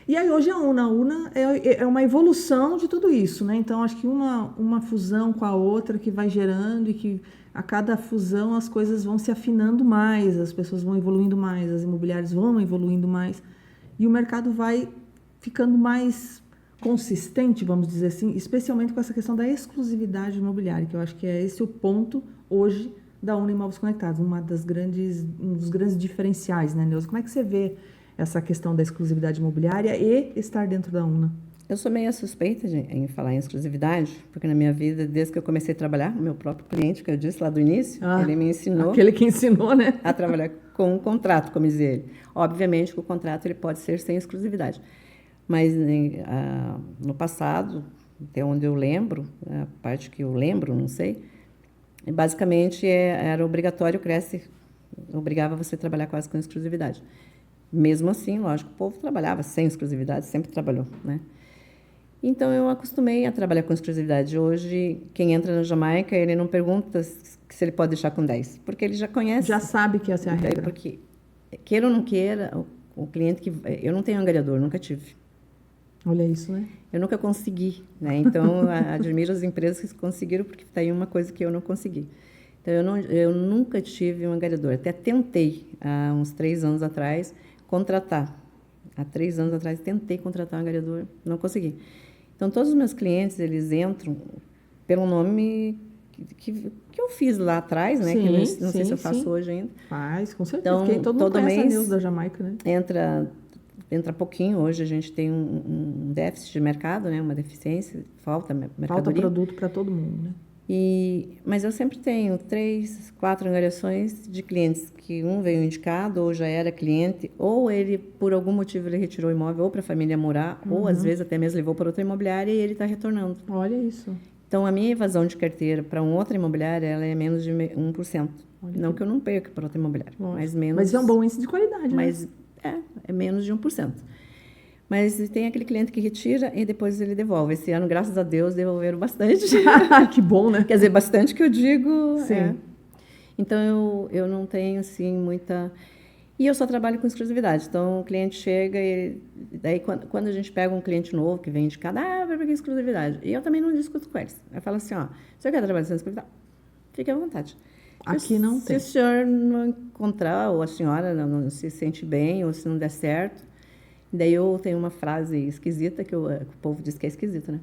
E aí hoje a UNA é uma evolução de tudo isso, né? Então acho que uma fusão com a outra que vai gerando e que a cada fusão as coisas vão se afinando mais, as pessoas vão evoluindo mais, as imobiliárias vão evoluindo mais e o mercado vai ficando mais consistente, vamos dizer assim, especialmente com essa questão da exclusividade imobiliária, que eu acho que é esse o ponto hoje da UNA Imóveis Conectados, um dos grandes diferenciais, né, Neuza? Como é que você vê essa questão da exclusividade imobiliária e estar dentro da UNA? Eu sou meio suspeita em falar em exclusividade, porque na minha vida, desde que eu comecei a trabalhar, o meu próprio cliente, que eu disse lá do início, ele me ensinou... Aquele que ensinou, né? A trabalhar com um contrato, como dizia ele. Obviamente que o contrato ele pode ser sem exclusividade. Mas no passado, até onde eu lembro, a parte que eu lembro, não sei, basicamente era obrigatório, o Cresce obrigava você a trabalhar quase com exclusividade. Mesmo assim, lógico, o povo trabalhava sem exclusividade, sempre trabalhou, né? Então, eu acostumei a trabalhar com exclusividade. Hoje, quem entra na Jamaica, ele não pergunta se ele pode deixar com 10, porque ele já conhece. Já sabe que essa é a regra. Porque, queira ou não queira, o cliente que... Eu não tenho angariador, nunca tive. Olha isso, né? Eu nunca consegui, né? Então, admiro as empresas que conseguiram, porque está aí uma coisa que eu não consegui. Então, eu nunca tive um angariador. Até tentei, há uns 3 anos atrás, contratar. Há 3 anos atrás, tentei contratar um angariador, não consegui. Então, todos os meus clientes, eles entram pelo nome que eu fiz lá atrás, né? Sim, que não sei se eu faço hoje ainda. Faz, com certeza. Então, porque todo mundo conhece a Neuza da Jamaica, né? Entra pouquinho. Hoje a gente tem um déficit de mercado, né? Uma deficiência, falta mercadoria. Falta produto para todo mundo, né? Mas eu sempre tenho 3, 4 angariações de clientes que um veio indicado, ou já era cliente, ou ele, por algum motivo, ele retirou o imóvel ou para a família morar, ou às vezes até mesmo levou para outra imobiliária e ele está retornando. Olha isso. Então, a minha evasão de carteira para uma outra imobiliária, ela é menos de 1%. Olha não que eu não perca para outra imobiliária, mas menos... Mas é um bom índice de qualidade, mas, né? É menos de 1%. Mas tem aquele cliente que retira e depois ele devolve. Esse ano, graças a Deus, devolveram bastante. Que bom, né? Quer dizer, bastante que eu digo. Sim. Então, eu não tenho, assim, muita... E eu só trabalho com exclusividade. Então, o cliente chega e... Daí, quando a gente pega um cliente novo que vem indicado, vai pegar exclusividade. E eu também não discuto com eles. Eu falo assim, você quer trabalhar com exclusividade? Fique à vontade. Aqui não tem. Se o senhor não encontrar, ou a senhora não se sente bem, ou se não der certo. Daí eu tenho uma frase esquisita, que o povo diz que é esquisita, né?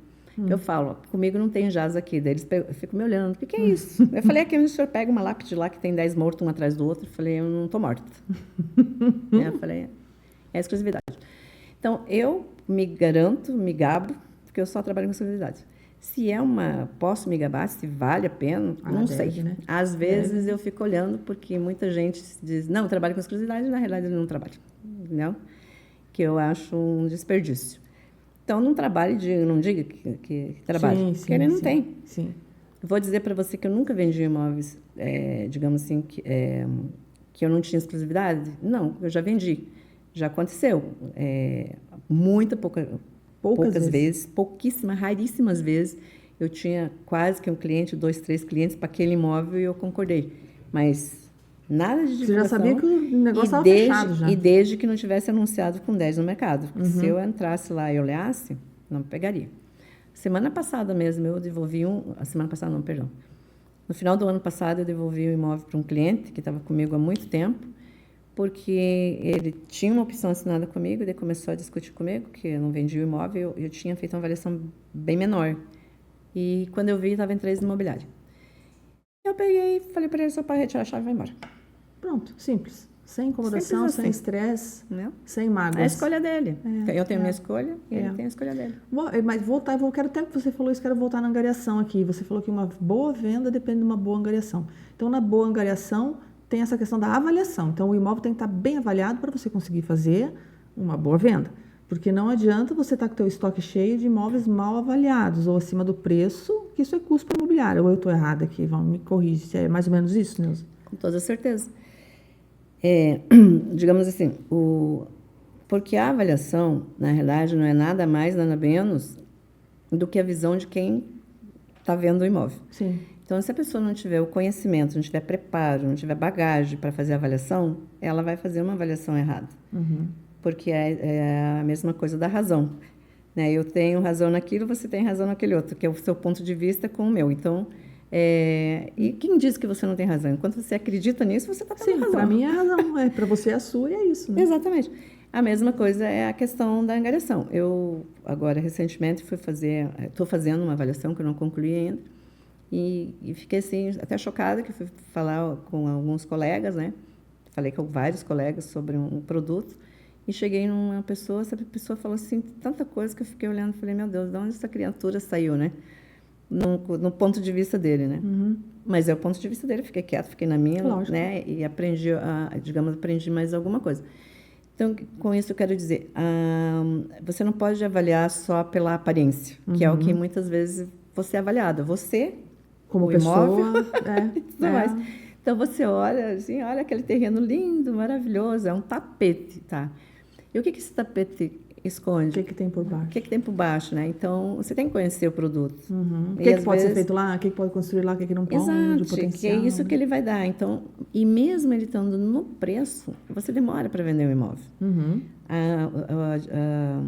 Eu falo, comigo não tem jazz aqui. Daí eles ficam me olhando, o que é isso? Eu falei, aqui onde o senhor pega uma lápide lá que tem 10 mortos um atrás do outro. Eu falei, eu não estou morta. Eu falei, é exclusividade. Então, eu me garanto, me gabo, porque eu só trabalho com exclusividade. Se posso me gabar, se vale a pena, não sei. Né? Às vezes eu fico olhando, porque muita gente diz, não, eu trabalho com exclusividade, na realidade eu não trabalho. Não? Que eu acho um desperdício. Então, não trabalhe, não diga que trabalha, porque ele não tem. Sim. Vou dizer para você que eu nunca vendi imóveis, digamos assim, que eu não tinha exclusividade. Não, eu já vendi. Já aconteceu. Poucas vezes, pouquíssimas, raríssimas vezes, eu tinha quase que um cliente, 2, 3 clientes para aquele imóvel e eu concordei. Mas nada de divulgação. Você já sabia que o negócio estava fechado já. E desde que não tivesse anunciado com 10 no mercado. Porque se eu entrasse lá e olhasse, não pegaria. Semana passada mesmo, eu devolvi semana passada não, perdão. No final do ano passado, eu devolvi o imóvel para um cliente que estava comigo há muito tempo, porque ele tinha uma opção assinada comigo, ele começou a discutir comigo, que eu não vendia o imóvel, eu tinha feito uma avaliação bem menor. E quando eu vi, estava em 3 imobiliários. Eu peguei e falei para ele, só para retirar a chave e vai embora. Pronto, simples. Sem incomodação, sem estresse, sem mágoas. É a escolha dele. Eu tenho a minha escolha e ele tem a escolha dele. Mas quero até que você falou isso, quero voltar na angariação aqui. Você falou que uma boa venda depende de uma boa angariação. Então, na boa angariação, tem essa questão da avaliação. Então, o imóvel tem que estar bem avaliado para você conseguir fazer uma boa venda. Porque não adianta você estar com o teu estoque cheio de imóveis mal avaliados ou acima do preço, que isso é custo para imobiliário. Ou eu estou errada aqui, me corrige. É mais ou menos isso, Neuza? Com toda certeza. Digamos assim, porque a avaliação, na realidade, não é nada mais, nada menos do que a visão de quem está vendo o imóvel. Sim. Então, se a pessoa não tiver o conhecimento, não tiver preparo, não tiver bagagem para fazer a avaliação, ela vai fazer uma avaliação errada. Porque é a mesma coisa da razão. Né? Eu tenho razão naquilo, você tem razão naquele outro, que é o seu ponto de vista com o meu. Então, e quem diz que você não tem razão? Enquanto você acredita nisso, você está tendo razão. Sim, para mim é a razão. Para você é a sua e é isso. Né? Exatamente. A mesma coisa é a questão da angariação. Eu, agora, recentemente, estou fazendo uma avaliação que eu não concluí ainda, e fiquei assim, até chocada, que fui falar com alguns colegas, né? Falei com vários colegas sobre um produto, e cheguei numa pessoa, essa pessoa falou assim, tanta coisa que eu fiquei olhando, falei, meu Deus, de onde essa criatura saiu, né? No ponto de vista dele, né? Mas é o ponto de vista dele, fiquei quieta, fiquei na minha, lógico, né? E aprendi mais alguma coisa. Então, com isso eu quero dizer, você não pode avaliar só pela aparência, que é o que muitas vezes você é avaliado. Você, como o pessoa, imóvel, mais. Então, você olha, assim, olha aquele terreno lindo, maravilhoso, é um tapete, tá? E o que esse tapete esconde? O que tem por baixo? O que tem por baixo, né? Então, você tem que conhecer o produto. O que pode ser feito lá, o que pode construir lá, o que não pode, exato, o potencial. Que é isso que ele vai dar. Então, e mesmo ele estando no preço, você demora para vender o imóvel.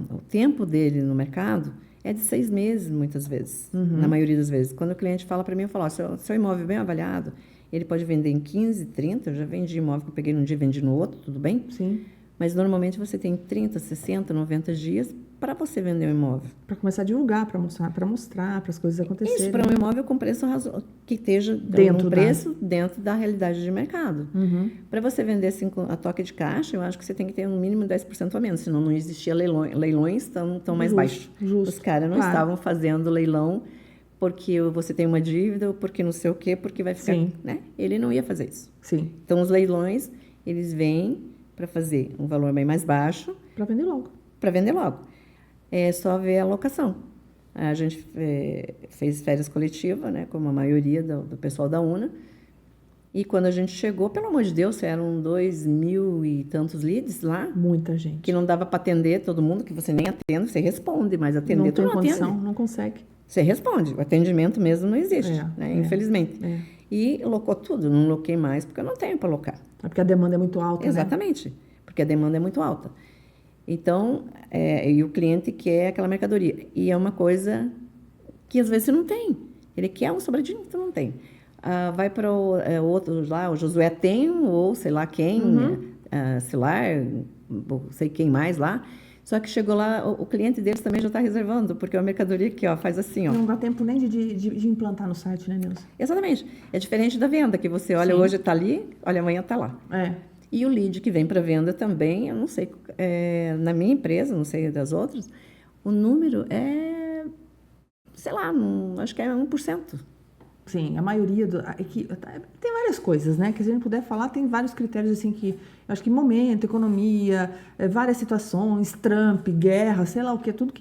O tempo dele no mercado é de 6 meses, muitas vezes, na maioria das vezes. Quando o cliente fala para mim, eu falo, seu imóvel bem avaliado, ele pode vender em 15, 30, eu já vendi imóvel que eu peguei num dia e vendi no outro, tudo bem? Sim. Mas, normalmente, você tem 30, 60, 90 dias para você vender um imóvel. Para começar a divulgar, para mostrar, para as coisas acontecerem. Isso, para um imóvel com preço que esteja dentro da realidade de mercado. Para você vender assim, a toque de caixa, eu acho que você tem que ter no mínimo 10% a menos, senão não existia leilões tão mais baixos. Justo. Os caras não estavam fazendo leilão porque você tem uma dívida, ou porque não sei o quê, porque vai ficar... Né? Ele não ia fazer isso. Sim. Então, os leilões, eles vêm para fazer um valor bem mais baixo. Para vender logo. Para vender logo. É só ver a locação. A gente fez férias coletivas, né, como a maioria do pessoal da UNA. E quando a gente chegou, pelo amor de Deus, eram 2.000 e tantos leads lá. Muita gente. Que não dava para atender todo mundo, que você nem atende, você responde, mas atender tu não atende. Não tem condição, não consegue. Você responde, o atendimento mesmo não existe, né, infelizmente. E locou tudo, não loquei mais, porque eu não tenho para locar. É porque a demanda é muito alta, exatamente, né? Porque a demanda é muito alta. Então, e o cliente quer aquela mercadoria. E é uma coisa que às vezes você não tem. Ele quer um sobradinho que tu não tem. vai para outros lá, o Josué tem, ou sei lá quem, Cilar, sei quem mais lá. Só que chegou lá, o cliente deles também já está reservando, porque é uma mercadoria que faz assim, ó. Não dá tempo nem de implantar no site, né, Nilson? Exatamente. É diferente da venda, que você olha, hoje está ali, olha, amanhã está lá. E o lead que vem para venda também, eu não sei, na minha empresa, não sei das outras, o número é, sei lá, acho que é 1%. Sim, a maioria tem várias coisas, né? Que se a gente puder falar, tem vários critérios assim que eu acho que momento, economia, várias situações, Trump, guerra, sei lá o que, tudo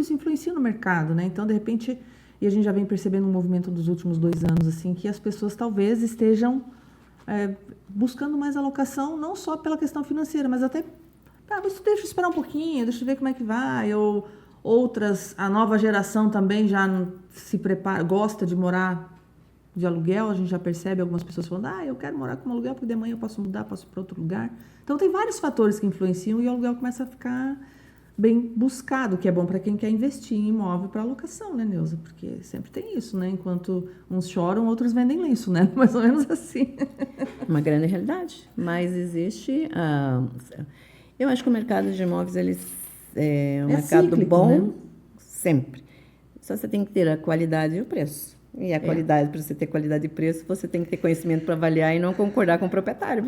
isso influencia no mercado, né? Então, de repente, e a gente já vem percebendo um movimento dos últimos 2 anos, assim, que as pessoas talvez estejam buscando mais alocação, não só pela questão financeira, mas até, deixa eu esperar um pouquinho, deixa eu ver como é que vai, ou outras, a nova geração também já se prepara, gosta de morar de aluguel, a gente já percebe algumas pessoas falando, eu quero morar com um aluguel porque de manhã eu posso mudar, posso ir para outro lugar. Então tem vários fatores que influenciam e o aluguel começa a ficar bem buscado, que é bom para quem quer investir em imóvel para alocação, né, Neuza? Porque sempre tem isso, né? Enquanto uns choram, outros vendem lenço, né? Mais ou menos assim. Uma grande realidade. Mas existe... eu acho que o mercado de imóveis, ele é um mercado cíclico, bom, né? Sempre. Só você tem que ter a qualidade e o preço. E a qualidade, para você ter qualidade e preço, você tem que ter conhecimento para avaliar e não concordar com o proprietário.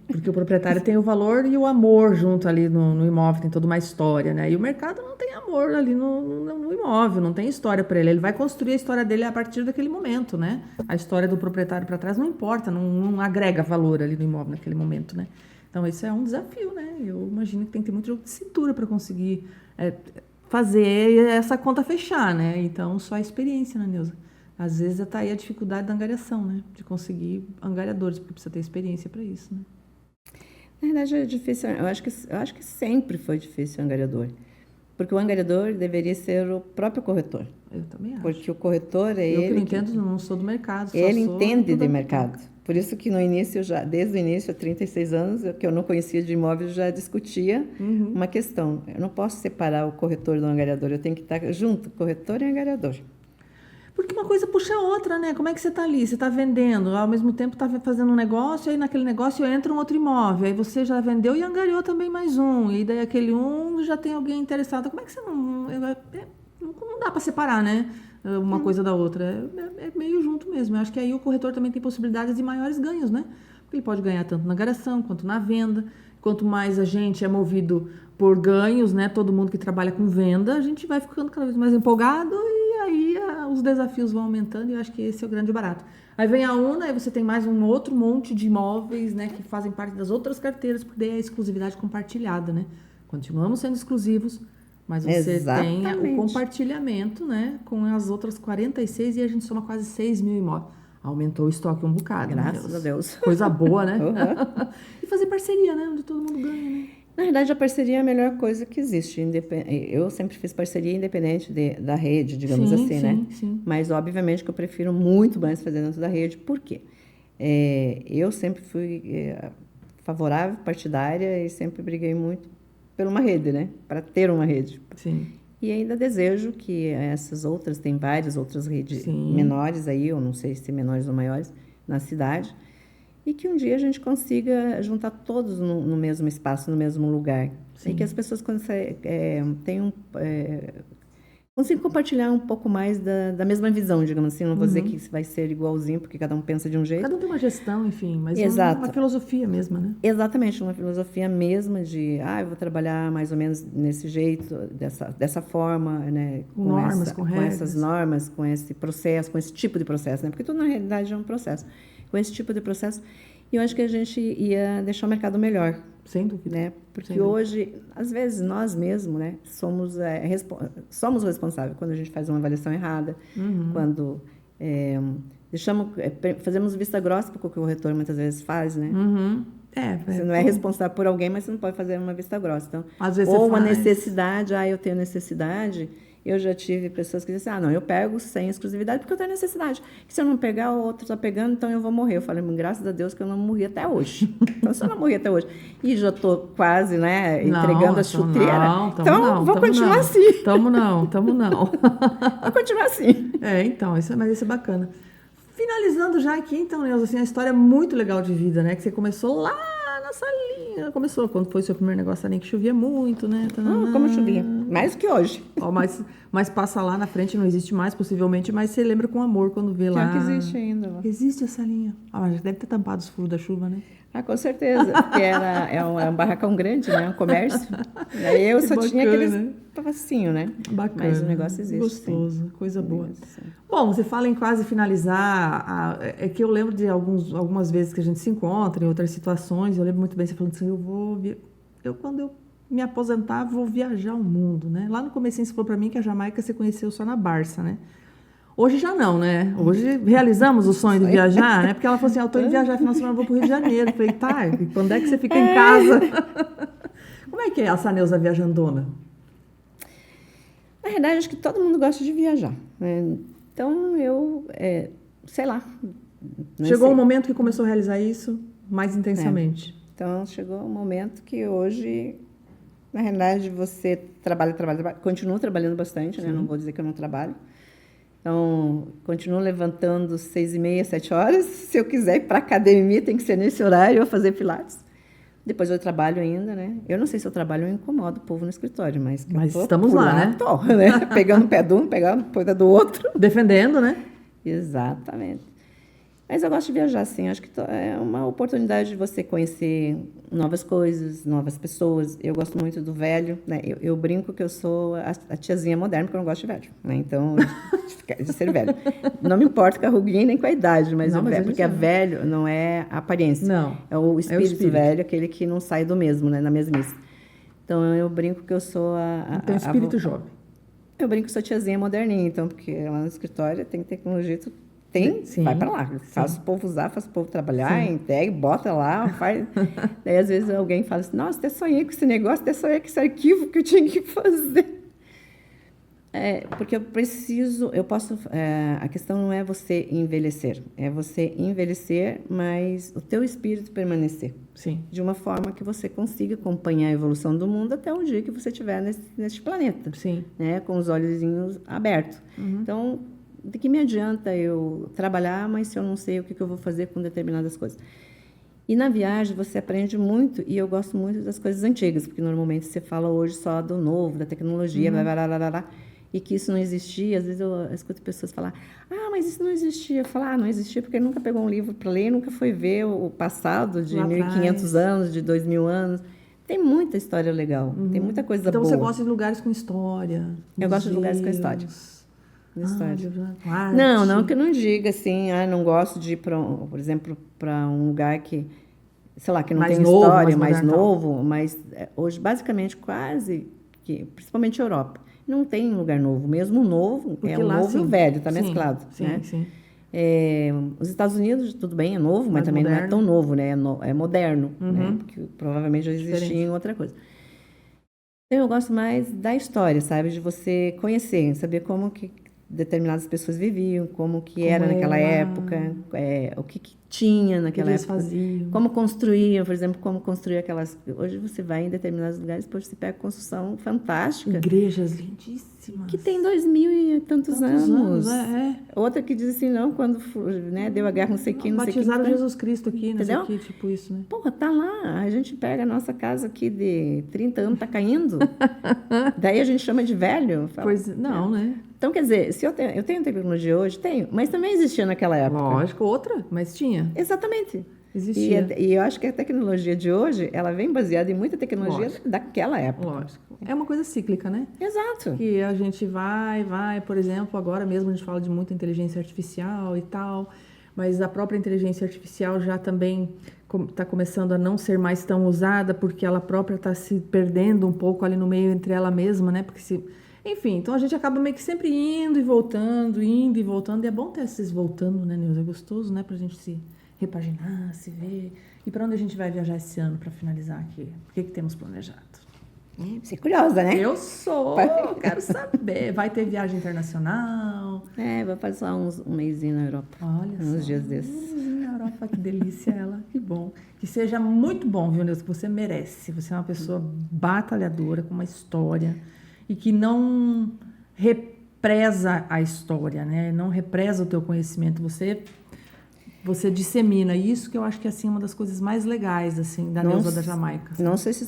Porque o proprietário tem o valor e o amor junto ali no imóvel, tem toda uma história, né? E o mercado não tem amor ali no imóvel, não tem história para ele. Ele vai construir a história dele a partir daquele momento, né? A história do proprietário para trás não importa, não agrega valor ali no imóvel naquele momento, né? Então, isso é um desafio, né? Eu imagino que tem que ter muito jogo de cintura para conseguir fazer essa conta fechar, né? Então, só a experiência, né, Neuza? Às vezes está aí a dificuldade da angariação, né? De conseguir angariadores, porque precisa ter experiência para isso, né? Na verdade, é difícil. Eu acho que sempre foi difícil o angariador. Porque o angariador deveria ser o próprio corretor. Eu também acho. Porque o corretor é ele... Eu que não entendo, não sou do mercado. Ele entende de mercado. Por isso que no início, desde o início, há 36 anos, que eu não conhecia de imóveis, já discutia uma questão. Eu não posso separar o corretor do angariador, eu tenho que estar junto, corretor e angariador. Porque uma coisa puxa a outra, né? Como é que você está ali? Você está vendendo, ao mesmo tempo está fazendo um negócio, aí naquele negócio entra um outro imóvel, aí você já vendeu e angariou também mais um, e daí aquele já tem alguém interessado. Como é que você não dá para separar, né? Uma coisa da outra. É meio junto mesmo. Eu acho que aí o corretor também tem possibilidades de maiores ganhos, né? Porque ele pode ganhar tanto na angariação quanto na venda. Quanto mais a gente é movido por ganhos, né? Todo mundo que trabalha com venda, a gente vai ficando cada vez mais empolgado e aí os desafios vão aumentando e eu acho que esse é o grande barato. Aí vem a UNA, aí você tem mais um outro monte de imóveis, né? Que fazem parte das outras carteiras, porque daí é a exclusividade compartilhada, né? Continuamos sendo exclusivos, mas você tem o compartilhamento, né? Com as outras 46 e a gente soma quase 6 mil imóveis. Aumentou o estoque um bocado. Graças a Deus. Coisa boa, né? E fazer parceria, né? Onde todo mundo ganha, né? Na verdade, a parceria é a melhor coisa que existe. Eu sempre fiz parceria independente da rede, digamos assim, né? Sim. Mas, obviamente, que eu prefiro muito mais fazer dentro da rede. Por quê? Eu sempre fui favorável, partidária e sempre briguei muito por uma rede, né? Para ter uma rede. Sim. E ainda desejo que essas outras, tem várias outras redes menores aí, eu não sei se menores ou maiores, na cidade, e que um dia a gente consiga juntar todos no mesmo espaço, no mesmo lugar. Sim. E que as pessoas consigam compartilhar um pouco mais da mesma visão, digamos assim. Não vou dizer que vai ser igualzinho, porque cada um pensa de um jeito. Cada um tem uma gestão, enfim, mas uma filosofia mesma, né? Exatamente, uma filosofia mesma de, eu vou trabalhar mais ou menos nesse jeito, dessa forma, né? Com essas normas, com esse processo, com esse tipo de processo, né? Porque tudo, na realidade, é um processo. Com esse tipo de processo, e eu acho que a gente ia deixar o mercado melhor. Sem dúvida. Né? Porque hoje, às vezes, nós mesmos, né, somos responsáveis quando a gente faz uma avaliação errada, quando fazemos vista grossa porque o corretor muitas vezes faz, né? Você não é responsável por alguém, mas você não pode fazer uma vista grossa. Então, às vezes ou uma necessidade, eu tenho necessidade. Eu já tive pessoas que dizem não, eu pego sem exclusividade porque eu tenho necessidade. E se eu não pegar, o outro está pegando, então eu vou morrer. Eu falei, graças a Deus que eu não morri até hoje. Então, se eu não morri até hoje e já estou quase, né, entregando a chuteira, então vou continuar assim. Tamo não. Vou continuar assim. Então, mas isso é bacana. finalizando já aqui, então, Neuza, assim, a história é muito legal de vida, né? Que você começou lá na salinha. Começou quando foi o seu primeiro negócio ali, que chovia muito, né? Como chovia. Mais que hoje. Ó, mas passa lá na frente, não existe mais, possivelmente, mas você lembra com amor quando vê lá. Pior que existe ainda. Lá. Existe essa linha. Ah, mas deve ter tampado os furos da chuva, né? Ah, com certeza, porque é um barracão grande, né? Um comércio. Aí eu só tinha aqueles passinho, né? Bacana. Mas o negócio existe. Gostoso, sim. Coisa boa. Sim. Bom, você fala em quase finalizar. É que eu lembro de algumas vezes que a gente se encontra em outras situações. Eu lembro muito bem você falando assim: quando eu me aposentar, vou viajar o mundo, né? Lá no comecinho você falou para mim que a Jamaica você conheceu só na Barça, né? Hoje já não, né? Hoje realizamos o sonho de viajar, né? Porque ela falou assim, eu tô indo viajar final de semana, eu vou pro Rio de Janeiro. Eu falei, tá, e quando é que você fica em casa? Como é que é essa Neuza viajandona? Na verdade, acho que todo mundo gosta de viajar, né? Então, sei lá. Chegou um momento que começou a realizar isso mais intensamente. Então, chegou um momento que hoje, na realidade, você trabalha, continua trabalhando bastante, né? Não vou dizer que eu não trabalho. Então, continuo levantando 6h30, 7 horas. Se eu quiser ir para a academia, tem que ser nesse horário, eu fazer pilates. Depois eu trabalho ainda, né? Eu não sei se eu trabalho ou incomodo o povo no escritório, mas estamos lá, né? Tô, né? Pegando o pé de um, pegando o pé do outro. Defendendo, né? Exatamente. Mas eu gosto de viajar, sim. Acho que é uma oportunidade de você conhecer novas coisas, novas pessoas. Eu gosto muito do velho, né? Eu brinco que eu sou a tiazinha moderna, porque eu não gosto de velho, né? Então, de ser velho. Não me importa com a ruguinha nem com a idade, mas porque velho não é a aparência. Não. É o espírito velho, aquele que não sai do mesmo, né? Na mesmice. Então, eu brinco que eu sou Então, espírito jovem. Eu brinco que sou tiazinha moderninha, então, porque lá no escritório tem tecnologia, Sim, vai para lá, faz o povo usar, faz o povo trabalhar, entrega, bota lá, faz. Daí, às vezes, alguém fala assim, nossa, até sonhei com esse negócio, até sonhei com esse arquivo que eu tinha que fazer. Porque a questão não é você envelhecer, é você envelhecer, mas o teu espírito permanecer. Sim. De uma forma que você consiga acompanhar a evolução do mundo até o dia que você estiver neste planeta. Sim. Né, com os olhozinhos abertos. Então, de que me adianta eu trabalhar, mas se eu não sei o que eu vou fazer com determinadas coisas? E na viagem você aprende muito, e eu gosto muito das coisas antigas, porque normalmente você fala hoje só do novo, da tecnologia, e que isso não existia. Às vezes eu escuto pessoas falar, mas isso não existia. Eu falo, não existia porque nunca pegou um livro para ler, nunca foi ver o passado de 1.500 anos, de 2.000 anos. Tem muita história legal, tem muita coisa boa. Então você gosta de lugares com história? Eu gosto de lugares com história. Não, não que eu não diga assim, não gosto de ir, por exemplo, para um lugar que, sei lá, que não tem história, mais novo, mas hoje, basicamente, quase, principalmente Europa, não tem um lugar novo. Mesmo novo, porque o novo e o velho, está mesclado. Sim, né? Sim. Os Estados Unidos, tudo bem, é novo, mas também moderno. Não é tão novo, né? É moderno, né? Porque provavelmente já existia em outra coisa. Eu gosto mais da história, sabe? De você conhecer, saber como que determinadas pessoas viviam, como que era naquela época, o que tinha naquela época, faziam. Como construíam, por exemplo, como construir aquelas... Hoje você vai em determinados lugares, depois você pega construção fantástica. Igrejas lindíssimas. Que tem 2.000 e tantos anos. Outra que diz assim, não, quando deu a guerra, não sei quem, não sei quem. Batizaram Jesus Cristo aqui, entendeu? Aqui, tipo isso, né? Porra, tá lá. A gente pega a nossa casa aqui de 30 anos, tá caindo. Daí a gente chama de velho. Fala, pois não, né? Então, quer dizer, se eu tenho tecnologia hoje, tenho, mas também existia naquela época. Lógico, outra, mas tinha. Exatamente. Existia. E eu acho que a tecnologia de hoje, ela vem baseada em muita tecnologia daquela época. Lógico. É uma coisa cíclica, né? Exato. Que a gente vai, por exemplo, agora mesmo a gente fala de muita inteligência artificial e tal, mas a própria inteligência artificial já também está começando a não ser mais tão usada, porque ela própria está se perdendo um pouco ali no meio entre ela mesma, né? Porque enfim, então a gente acaba meio que sempre indo e voltando, e é bom ter esses voltando, né, Neuza? É gostoso, né, pra gente se repaginar, se ver. E para onde a gente vai viajar esse ano, para finalizar aqui? O que temos planejado? Você é curiosa, né? Eu sou, quero saber. Vai ter viagem internacional? Vou passar um mêsinho na Europa. Olha só. Uns dias desses. Na Europa, que delícia ela, que bom. Que seja muito bom, viu, Neuza? Que você merece. Você é uma pessoa batalhadora, com uma história, e que não represa a história, né? Não represa o teu conhecimento. Você você dissemina isso, que eu acho que assim, é uma das coisas mais legais assim da Neuza da Jamaica. Não sei se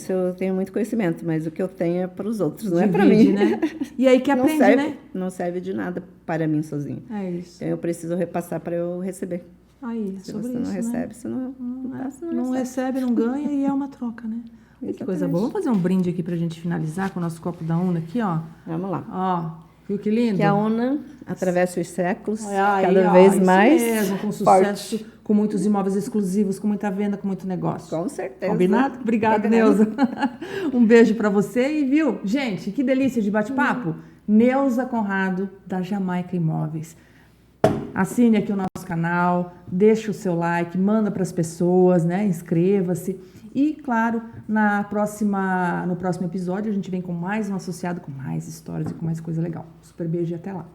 eu tenho muito conhecimento, mas o que eu tenho é para os outros, não é para Divide, mim. né? E aí que aprende, né? Não serve de nada para mim sozinho. É isso. Então eu preciso repassar para eu receber. Aí, Se sobre você não isso, recebe, né? você não recebe, não ganha e é uma troca, né? Olha que coisa boa. Vamos fazer um brinde aqui pra gente finalizar com o nosso copo da Una aqui, ó. Vamos lá. Ó, viu que lindo? Que a Una atravessa os séculos, Aí, cada vez isso mais mesmo, com forte. sucesso, com muitos imóveis exclusivos, com muita venda, com muito negócio. Com certeza. Combinado? Obrigada, Neuza. Um beijo pra você e, viu? Gente, que delícia de bate-papo. Neuza Conrado, da Jamaica Imóveis. Assine aqui o nosso canal, deixa o seu like, manda para as pessoas, né? Inscreva-se. E, claro, no próximo episódio a gente vem com mais um associado, com mais histórias e com mais coisa legal. Super beijo e até lá.